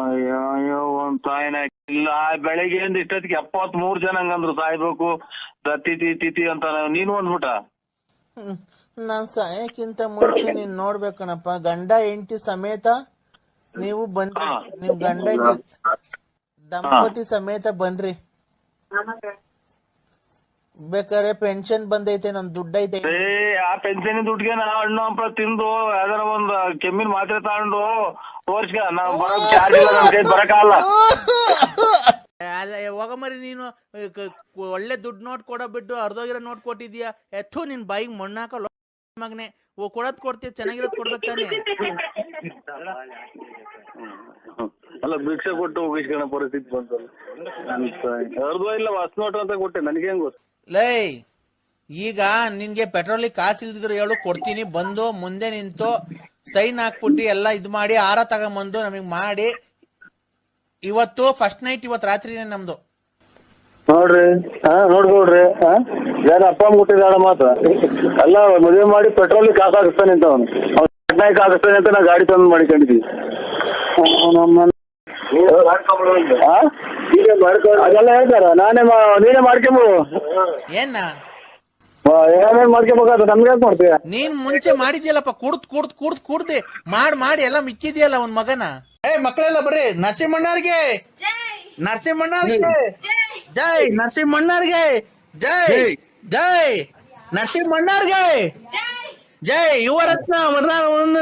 ಅಯ್ಯೋ ಒಂದ್ ತಾಯಿನ ಇಲ್ಲ. ಬೆಳಿಗ್ಗೆಯಿಂದ ಇಷ್ಟೊತ್ತಿಗೆ 73 ಜನ ಹಂಗಂದ್ರು ಸಾಯ್ಬೇಕು ತಿತಿ ಅಂತ. ನೀನು ಅಂದ್ಬಿಟ್ಟ. ನಾನ್ ಸಾಯಕ್ಕಿಂತ ಮುಂಚೆ ನೀನ್ ನೋಡ್ಬೇಕಣಪ್ಪ. ಗಂಡ ಹೆಂಡತಿ ಸಮೇತ ನೀವು ಬನ್ರಿ. ನೀವು ಗಂಡ ಹೆಂಡತಿ ದಂಪತಿ ಸಮೇತ ಬನ್ರಿ. ಬೇಕಾದ್ರೆ ಪೆನ್ಷನ್ ಬಂದೈತೆ, ನನ್ ದುಡ್ಡೈತೆ. ಆ ಪೆನ್ಷನ್ ದುಡ್ಡಿಗೆ ನಾ ಹಣ್ಣು ಹಂಪ ತಿಂದು ಯಾವ್ದಾರ ಒಂದ್ ಕೆಮ್ಮಿನ ಮಾತ್ರೆ ತಗೊಂಡು ತೋರ್ಸ್ಕ. ನಾವ್ ಬರಕಾಗಲ್ಲ. ಹೋಗಮರಿ, ನೀನು ಒಳ್ಳೆ ದುಡ್ಡು ನೋಟ್ ಕೊಡೋ ಬಿಟ್ಟು ಅರ್ಧೋಗಿರೋ ನೋಟ್ ಕೊಟ್ಟಿದ್ಯಾ. ಎತ್ತು ನಿನ್ ಬಾಯಿಗೆ ಮಣ್ಣಾಕ ಮಗನೆ. ಕೊಡೋದ್ ಕೊಡ್ತೀಯ, ಚೆನ್ನಾಗಿರೋದ್ ಕೊಡ್ಬೇಕು ತಾನೆ. ಅಲ್ಲ, ಭಿಕ್ಷೆ ಕೊಟ್ಟು ಹೋಗಿಸ್ಕೊಳ ಪರಿಸ್ಥಿತಿ ಬಂತಲ್ಲ. ಅರ್ಧ ಇಲ್ಲ ಹೊಸ ನೋಟ್ ಅಂತ ಕೊಟ್ಟೆ, ನನಗೇನ್ ಗೊತ್ತು. ಲೈ, ಈಗ ನಿನ್ಗೆ ಪೆಟ್ರೋಲಿಗೆ ಕಾಸು ಇಲ್ದಿದ್ರು ಹೇಳು, ಕೊಡ್ತೀನಿ. ಬಂದು ಮುಂದೆ ನಿಂತು ಸೈನ್ ಹಾಕ್ಬಿಟ್ಟು ಎಲ್ಲ ಇದ್ ಮಾಡಿ ಆರ ತಗೊಂಬಂದು ನಮಗ್ ಮಾಡಿ. ಇವತ್ತು ಫಸ್ಟ್ ನೈಟ್, ಇವತ್ತು ರಾತ್ರಿನೇ ನಮ್ದು. ನೋಡ್ರಿ ನೋಡ್ಕೊಡ್ರಿ, ಯಾರ ಅಪ್ಪ ಮುಟ್ಟಿದಾಳ ಮಾತ್ರ ಎಲ್ಲ ಮದುವೆ ಮಾಡಿ ಪೆಟ್ರೋಲಿಗೆ ಕಾಸು ಹಾಕಿಸ್ತಾನೆ ಅಂತ. ಅವನು ಪಟ್ನಾಯ್ಕ ಹಾಕಿಸ್ತಾನೆ ಅಂತ ನಾ ಗಾಡಿ ತಂದು ಮಾಡಿಕೊಂಡಿದ್ವಿ. ಅದೆಲ್ಲ ಹೇಳ್ತಾರ. ನೀನೇ ಮಾಡ್ಕೊಂಬೋದು. ಏನೇನ್ ಮಾಡ್ಕೋಬೇಕಾದ ನಮ್ಗೆ ಮಾಡ್ತೀಯ. ನೀನ್ ಮುಂಚೆ ಮಾಡಿದ್ಯಲ್ಲಪ್ಪ, ಕುಡ್ದೆ ಮಾಡಿ ಎಲ್ಲ ಮಿಕ್ಕಿದ್ಯಲ್ಲ ಒಂದ್ ಮಗನ. ಮಕ್ಕಳೆಲ್ಲ ಬರ್ರಿ. ನರಸಿಂಹಣ್ಣವ್ರಿಗೆ ನರಸಿಂಹಣ್ಣವ್ರಿಗೆ ಜೈ, ನರಸಿಂಹಣ್ಣವ್ರಿಗೆ ಜೈ, ಜೈ ನರಸಿಂಹಣ್ಣವ್ರಿಗೆ ಜೈ. ಯುವರತ್ನ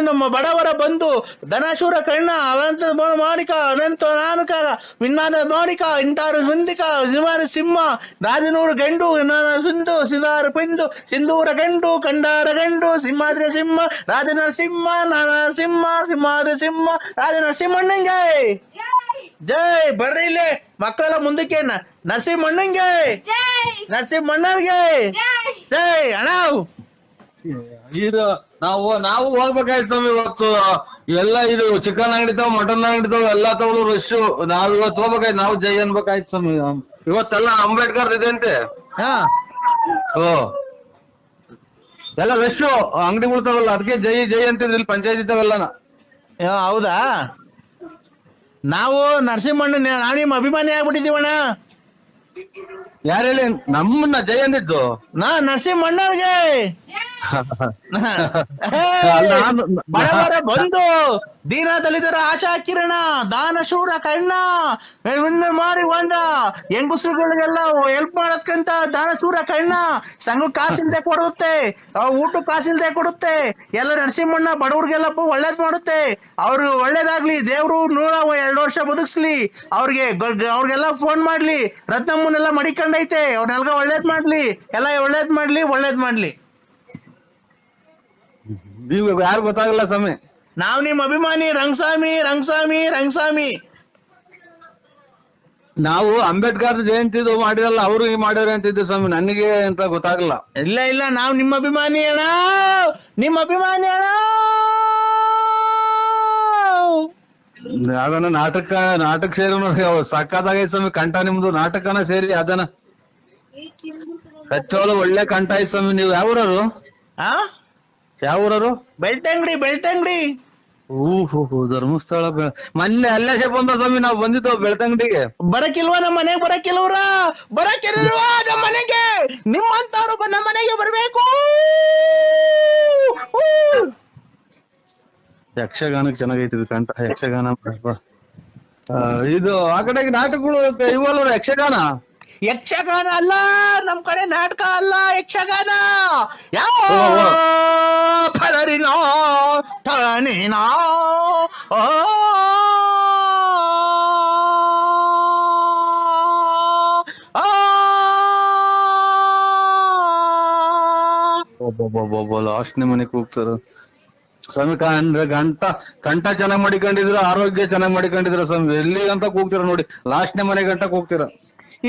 ನಮ್ಮ ಬಡವರ ಬಂಧು ಧನಶೂರ ಕರ್ಣ ಅನಂತ ಮಾಣಿಕ ಅನಂತ ನಾನಕ ವಿನ್ನಾದ ಮಾಣಿಕ ಇಂತಾರು ಮುಂದಿಕ ನಿವಾರ ಸಿಂಹ ರಾಜನೂರು ಗಂಡು ಸಿಂಧು ಸಿದಾರ ಪಿಂದು ಸಿಂಧೂರ ಗಂಡು ಕಂಡಾರ ಗಂಡು ಸಿಂಹಾದ್ರಿ ಸಿಂಹ ರಾಜನ ಸಿಂಹ ನಾನ ಸಿಂಹ ಸಿಂಹಾದ್ರಿ ಸಿಂಹ ರಾಜನ ಸಿಂಹಣ್ಣಂಗೆ ಜೈ. ಬರ್ರಿ ಇಲ್ಲಿ ಮಕ್ಕಳೆಲ್ಲ ಮುಂದಕ್ಕೆ. ನರಸಿಂಹಣ್ಣಂಗೆ, ನರಸಿಂಹಣ್ಣರ್ಗೆ ಜೈ. ಅಣ್ಣ ಇದು ನಾವು ಹೋಗ್ಬೇಕಾಯ್ತು ಸ್ವಾಮಿ. ಇವತ್ತು ಎಲ್ಲ ಇದು ಚಿಕನ್ ಅಂಗಡಿ ತಾವ್, ಮಟನ್ ಅಂಗಡಿ ತಾವ್ ಎಲ್ಲಾ ತಗೊಳ್ಳೋ ರಶ್. ನಾವ್ ಇವತ್ತು ಹೋಗ್ಬೇಕಾಯ್ತು. ನಾವು ಜೈ ಅನ್ಬೇಕಾಯ್ತು ಸ್ವಾಮಿ. ಇವತ್ತೆಲ್ಲ ಅಂಬೇಡ್ಕರ್ ಇದೆ ಅಂತೆ. ಎಲ್ಲ ರಶ್ ಅಂಗಡಿಗಳು ತಾವಲ್ಲ, ಅದಕ್ಕೆ ಜೈ ಜೈ ಅಂತಿದ್ರು ಇಲ್ಲಿ ಪಂಚಾಯತ್ ಇದ್ದಾವೆಲ್ಲ. ಹೌದಾ? ನಾವು ನರಸಿಂಹಣ್ಣ, ನಾವು ನಿಮ್ಮ ಅಭಿಮಾನಿ ಆಗ್ಬಿಟ್ಟಿದೀವಣ್ಣ. ಯಾರು ಹೇಳಿ ನಮ್ಮನ್ನ ಜೈ ಅಂದಿದ್ದು? ನರಸಿಂಹಣ್ಣವ್ರಿಗೆ ಬಡವರ ಬಂಧು, ದೀನ ದಲಿತರ ಆಶಾ ಕಿರಣ, ದಾನಶೂರ ಕಣ್ಣ, ಮಾರಿ ಹೊಂಡ, ಹೆಂಗಸರುಗಳಿಗೆಲ್ಲ ಹೆಲ್ಪ್ ಮಾಡೋದ್ಕಂತ ದಾನಶೂರ ಕಣ್ಣ, ಸಂಘ ಕಾಸಿಲ್ದೆ ಕೊಡುತ್ತೆ, ಊಟ ಕಾಸಿಲ್ದೆ ಕೊಡುತ್ತೆ, ಎಲ್ಲ ನರಸಿಂಹಣ್ಣ ಬಡವ್ರಿಗೆಲ್ಲ ಒಳ್ಳೇದ್ ಮಾಡುತ್ತೆ. ಅವ್ರು ಒಳ್ಳೇದಾಗ್ಲಿ, ದೇವ್ರು 102 ವರ್ಷ ಬದುಕ್ಸ್ಲಿ, ಅವ್ರಿಗೆಲ್ಲ ಫೋನ್ ಮಾಡ್ಲಿ, ರತ್ನಮ್ಮನೆಲ್ಲ ಮಡಿಕೊಂಡೈತೆ, ಅವ್ರನ್ನೆಲ್ಲ ಒಳ್ಳೇದ್ ಮಾಡ್ಲಿ, ಎಲ್ಲ ಒಳ್ಳೇದ್ ಮಾಡ್ಲಿ. ನೀವು ಯಾರು ಗೊತ್ತಾಗಲ್ಲ ಸ್ವಾಮಿ. ನಾವ್ ನಿಮ್ ಅಭಿಮಾನಿ ರಂಗಸ್ವಾಮಿ. ನಾವು ಅಂಬೇಡ್ಕರ್ ಜಯಂತಿದು ಮಾಡಿರಲ್ಲ, ಅವರು ಮಾಡ್ಯಾರ ಅಂತಿದ್ದು ಸ್ವಾಮಿ, ನನಗೆ ಅಂತ ಗೊತ್ತಾಗಲ್ಲ. ಇಲ್ಲ ನಾವ್ ನಿಮ್ಮ ಅಭಿಮಾನಿ ಅಣ್ಣ. ಅದನ್ನ ನಾಟಕ ಸೇರಿ ನೋಡಿ, ಸಕ್ಕತ್ತಾಗೈತೆ ಸ್ವಾಮಿ ಕಂಠ ನಿಮ್ದು. ನಾಟಕನ ಸೇರಿ ಅದನ್ನ ಹೆಚ್ಚೋಳು ಒಳ್ಳೆ ಕಂಠ ಐತ್ ಸ್ವಾಮಿ. ನೀವು ಯಾವೂರರು? ಬೆಳ್ತಂಗಡಿ. ಓಹೋ, ಧರ್ಮಸ್ಥಳ. ಮೊನ್ನೆ ಅಲ್ಲೇ ಬಂದ ಸ್ವಾಮಿ, ನಾವು ಬಂದಿದ್ದೋ ಬೆಳ್ತಂಗಡಿಗೆ. ಬರಕಿಲ್ವಾ ನಮ್ಮ ಮನೆಗೆ? ಬರಕಿಲ್ವಾ ನಮ್ಮ ಮನೆಗೆ? ನಿಮ್ಮಂತವ್ರು ನಮ್ಮ ಮನೆಗೆ ಬರ್ಬೇಕು. ಯಕ್ಷಗಾನಕ್ಕೆ ಚೆನ್ನಾಗೈತಿ ಕಂಠ. ಯಕ್ಷಗಾನ ಇದು ಆ ಕಡೆಗೆ ನಾಟಕಗಳು ಇವಲ್ವ? ಯಕ್ಷಗಾನ ಅಲ್ಲ, ನಮ್ ಕಡೆ ನಾಟಕ ಅಲ್ಲ, ಯಕ್ಷಗಾನ. ಯಾವ ಫಲರಿನೋ ತನೇನೋ ಲಾಸ್ಟ್ನೇ ಮನೆಗೆ ಹೋಗ್ತಾರ ಸ್ವಾಮಿ. ಕಂಠ ಚೆನ್ನಾಗ್ ಮಾಡಿಕೊಂಡಿದ್ರ, ಆರೋಗ್ಯ ಚೆನ್ನಾಗ್ ಮಾಡಿಕೊಂಡಿದ್ರ ಸ್ವಾಮಿ. ಎಲ್ಲಿ ಅಂತ ಕೂಗ್ತೀರ ನೋಡಿ, ಲಾಸ್ಟ್ನೇ ಮನೆ ಗಂಟ ಕೂಗ್ತೀರ.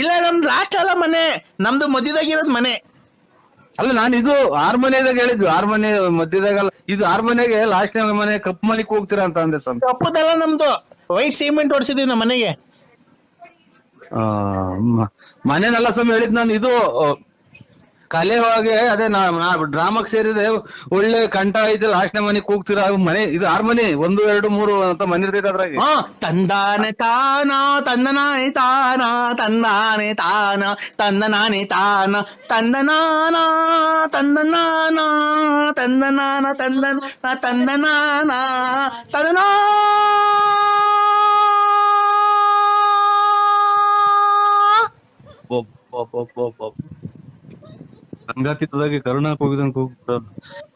ಇಲ್ಲ, ನಮ್ದು ಲಾಸ್ಟ್ ಅಲ್ಲ ಮನೆ, ನಮ್ದು ಮಧ್ಯದಾಗಿರೋದ್ ಮನೆ. ಅಲ್ಲ, ನಾನು ಇದು ಆರ್ಮನೆದಾಗ ಹೇಳಿದ್ವಿ, ಆರ್ಮನೆ ಮಧ್ಯದಾಗಲ್ಲ, ಇದು ಆರ್ಮನೆಗೆ ಲಾಸ್ಟ್ನೇ ಮನೆ ಕಪ್ಪು ಮನೆಗೆ ಹೋಗ್ತೀರಾ ಅಂತ ಅಂದೆ ಸ್ವಾಮಿ. ಕಪ್ಪದಲ್ಲ ನಮ್ದು, ವೈಟ್ ಸಿಮೆಂಟ್ ಹೊಡ್ಸಿದೀವಿ ನಮ್ಮ ಮನೆಗೆ. ಮನೆನಲ್ಲ ಸ್ವಾಮಿ ಹೇಳಿದ್ ನಾನು. ಇದು ಕಲೆ ಒಳಗೆ ಅದೇ ಡ್ರಾಮಾಕ್ ಸೇರಿದೆ, ಒಳ್ಳೆ ಕಂಠ ಐತೆ, ಲಾಸ್ಟ್ನೇ ಮನೆ ಕೂಗ್ತೀರಾ. ಮನೆ ಇದು 6 ಮನೆ, 1 2 3 ಅಂತ ಮನೆ ಇರ್ತೈತೆ ಅದ್ರಾಗೆ. ತಂದಾನೆ ತಾನ ತಂದನಾನೆ ತಾನ ತಂದಾನೆ ತಾನ ತಂದನಾನೆ ತಾನ ತಂದನಾನ ತಂದನಾನ ತಂದನಾನ ತಂದನಾನ ತಂದನಾ. ಸಂಗಾತಿದಾಗಿ ಕರುಣಾಕ್ ಹೋಗಿದಂಗ ಹೋಗ್ತಾರ.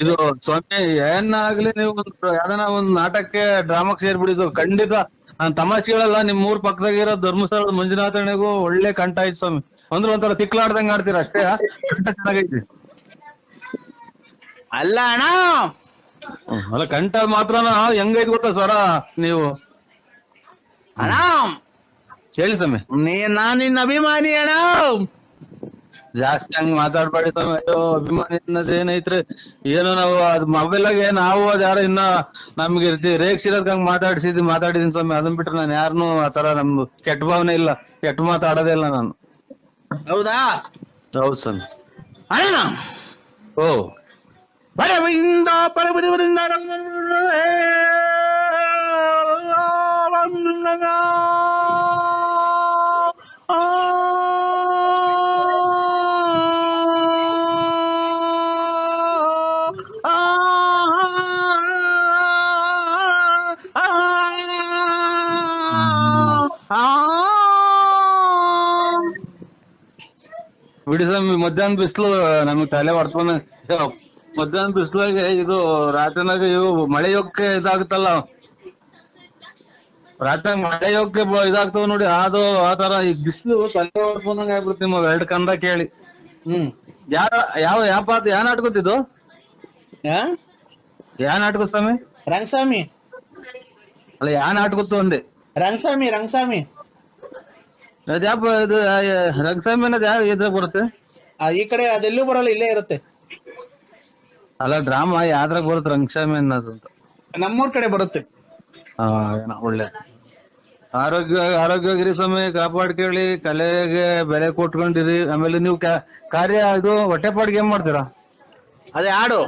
ಇದು ಸ್ವಾಮಿ ಏನಾಗ್ಲಿ, ನೀವು ಯಾವ್ದಾನ ಒಂದ್ ನಾಟಕಕ್ಕೆ ಡ್ರಾಮಾಕ್ ಸೇರ್ಬಿಡಿದು ಖಂಡಿತ. ನಾನ್ ತಮಾಷೆಗಳಲ್ಲ, ನಿಮ್ ಊರ್ ಪಕ್ಕದಾಗಿರೋ ಧರ್ಮಸ್ಥಳದ ಮಂಜುನಾಥನಿಗೂ ಒಳ್ಳೆ ಕಂಠ ಐತಿ ಸ್ವಾಮಿ. ಒಂಥರ ತಿಕ್ಲಾಡ್ದಂಗ ಆಡ್ತೀರ ಅಷ್ಟೇ, ಕಂಠ ಚೆನ್ನಾಗೈತಿ. ಅಲ್ಲ ಅಣ್ಣ, ಅಲ್ಲ ಕಂಠ ಮಾತ್ರನ ಹೆಂಗೈತಿ ಗೊತ್ತಾ ಸರ ನೀವು? ಅಣ್ಣ ಹೇಳಿ ಸ್ವಾಮಿ. ನಾನ್ ನಿನ್ನ ಅಭಿಮಾನಿ ಅಣ್ಣ. ಜಾಸ್ತಿ ಹಂಗ್ ಮಾತಾಡ್ಬೇಡಿ ಸ್ವಾಮಿ. ಅಯ್ಯೋ, ಅಭಿಮಾನಿ ಅನ್ನೋದ್ ಏನೈತ್ರಿ? ಏನೋ ನಾವು ಅದ್ ಮೊಬೈಲಾಗೆ ನಾವು ಅದ್ ಯಾರೋ ಇನ್ನ ನಮ್ಗೆ ರೇಕ್ಷಿರೋದ್ ಹಂಗ್ ಮಾತಾಡಿದೀನಿ ಸ್ವಾಮಿ. ಅದನ್ ಬಿಟ್ರೆ ನಾನು ಯಾರನ್ನೂ ಆತರ ನಮ್ದು ಕೆಟ್ಟ ಭಾವನೆ ಇಲ್ಲ, ಕೆಟ್ಟ ಮಾತಾಡೋದೇ ಇಲ್ಲ ನಾನು. ಹೌದಾ? ಹೌದು ಸ್ವಾಮಿ. ಅಣ್ಣ ಓ ಪರವಿಂದ ಬಿಡಿ ಸ್ವಾಮಿ. ಮಧ್ಯಾಹ್ನ ಬಿಸಿಲು ನಮಗ್ ತಲೆ ಹೊಡ್ಕೊಂಡ. ಮಧ್ಯಾಹ್ನ ಬಿಸಿಲಾಗೆ ಇದು ರಾತ್ರಿನಾಗ ಇವು ಮಳೆ ಯೋಗಕ್ಕೆ ಇದಾಗುತ್ತಲ್ಲ, ರಾತ್ರಿ ಮಳೆ ಯೋಗಕ್ಕೆ ಇದಾಗ್ತಾವ ನೋಡಿ, ಅದು ಆತರ. ಈಗ ಬಿಸಿಲು ತಲೆ ಹೊಡ್ಕೊಂಡಂಗ ಆಗ್ಬಿಡುತ್ತೆ ನಿಮ್ಮ 2 ಕಂದ ಕೇಳಿ. ಯಾವ ನಾಟಕತ್ತಿದ್ದು? ಯಾವ ನಾಟಕ ಸ್ವಾಮಿ? ರಂಗಸ್ವಾಮಿ. ಅಲ್ಲ, ಯಾವ ನಾಟಕತ್ತು ಅಂದೆ? ರಂಗಸ್ವಾಮಿ. ಅದ್ಯಾಪ ಇದು ರಂಗಸ್ವಾಮಿ ಅನ್ನೋದು ಯಾವ ಇದ್ರಾಗ ಬರುತ್ತೆ? ಈ ಕಡೆ ಅದೆಲ್ಲೂ ಬರಲ್ಲ, ಇಲ್ಲೇ ಇರುತ್ತೆ. ಅಲ್ಲ, ಡ್ರಾಮಾ ಯಾವ್ದ್ರಾಗ ಬರುತ್ತೆ ರಂಗಸ್ವಾಮಿ ಅನ್ನೋದು ಅಂತ? ನಮ್ಮೂರ್ ಕಡೆ ಬರುತ್ತೆ. ಒಳ್ಳೆ ಆರೋಗ್ಯವಾಗಿರಿ ಸ್ವಾಮಿ, ಕಾಪಾಡ್ಕೊಳ್ಳಿ, ಕಲೆಗೆ ಬೆಲೆ ಕೊಟ್ಕೊಂಡಿರಿ. ಆಮೇಲೆ ನೀವು ಕಾರ್ಯ ಇದು ಹೊಟ್ಟೆಪಾಡಿಗೆ ಏನ್ ಮಾಡ್ತೀರಾ? ಅದೇ ಹಾಡು.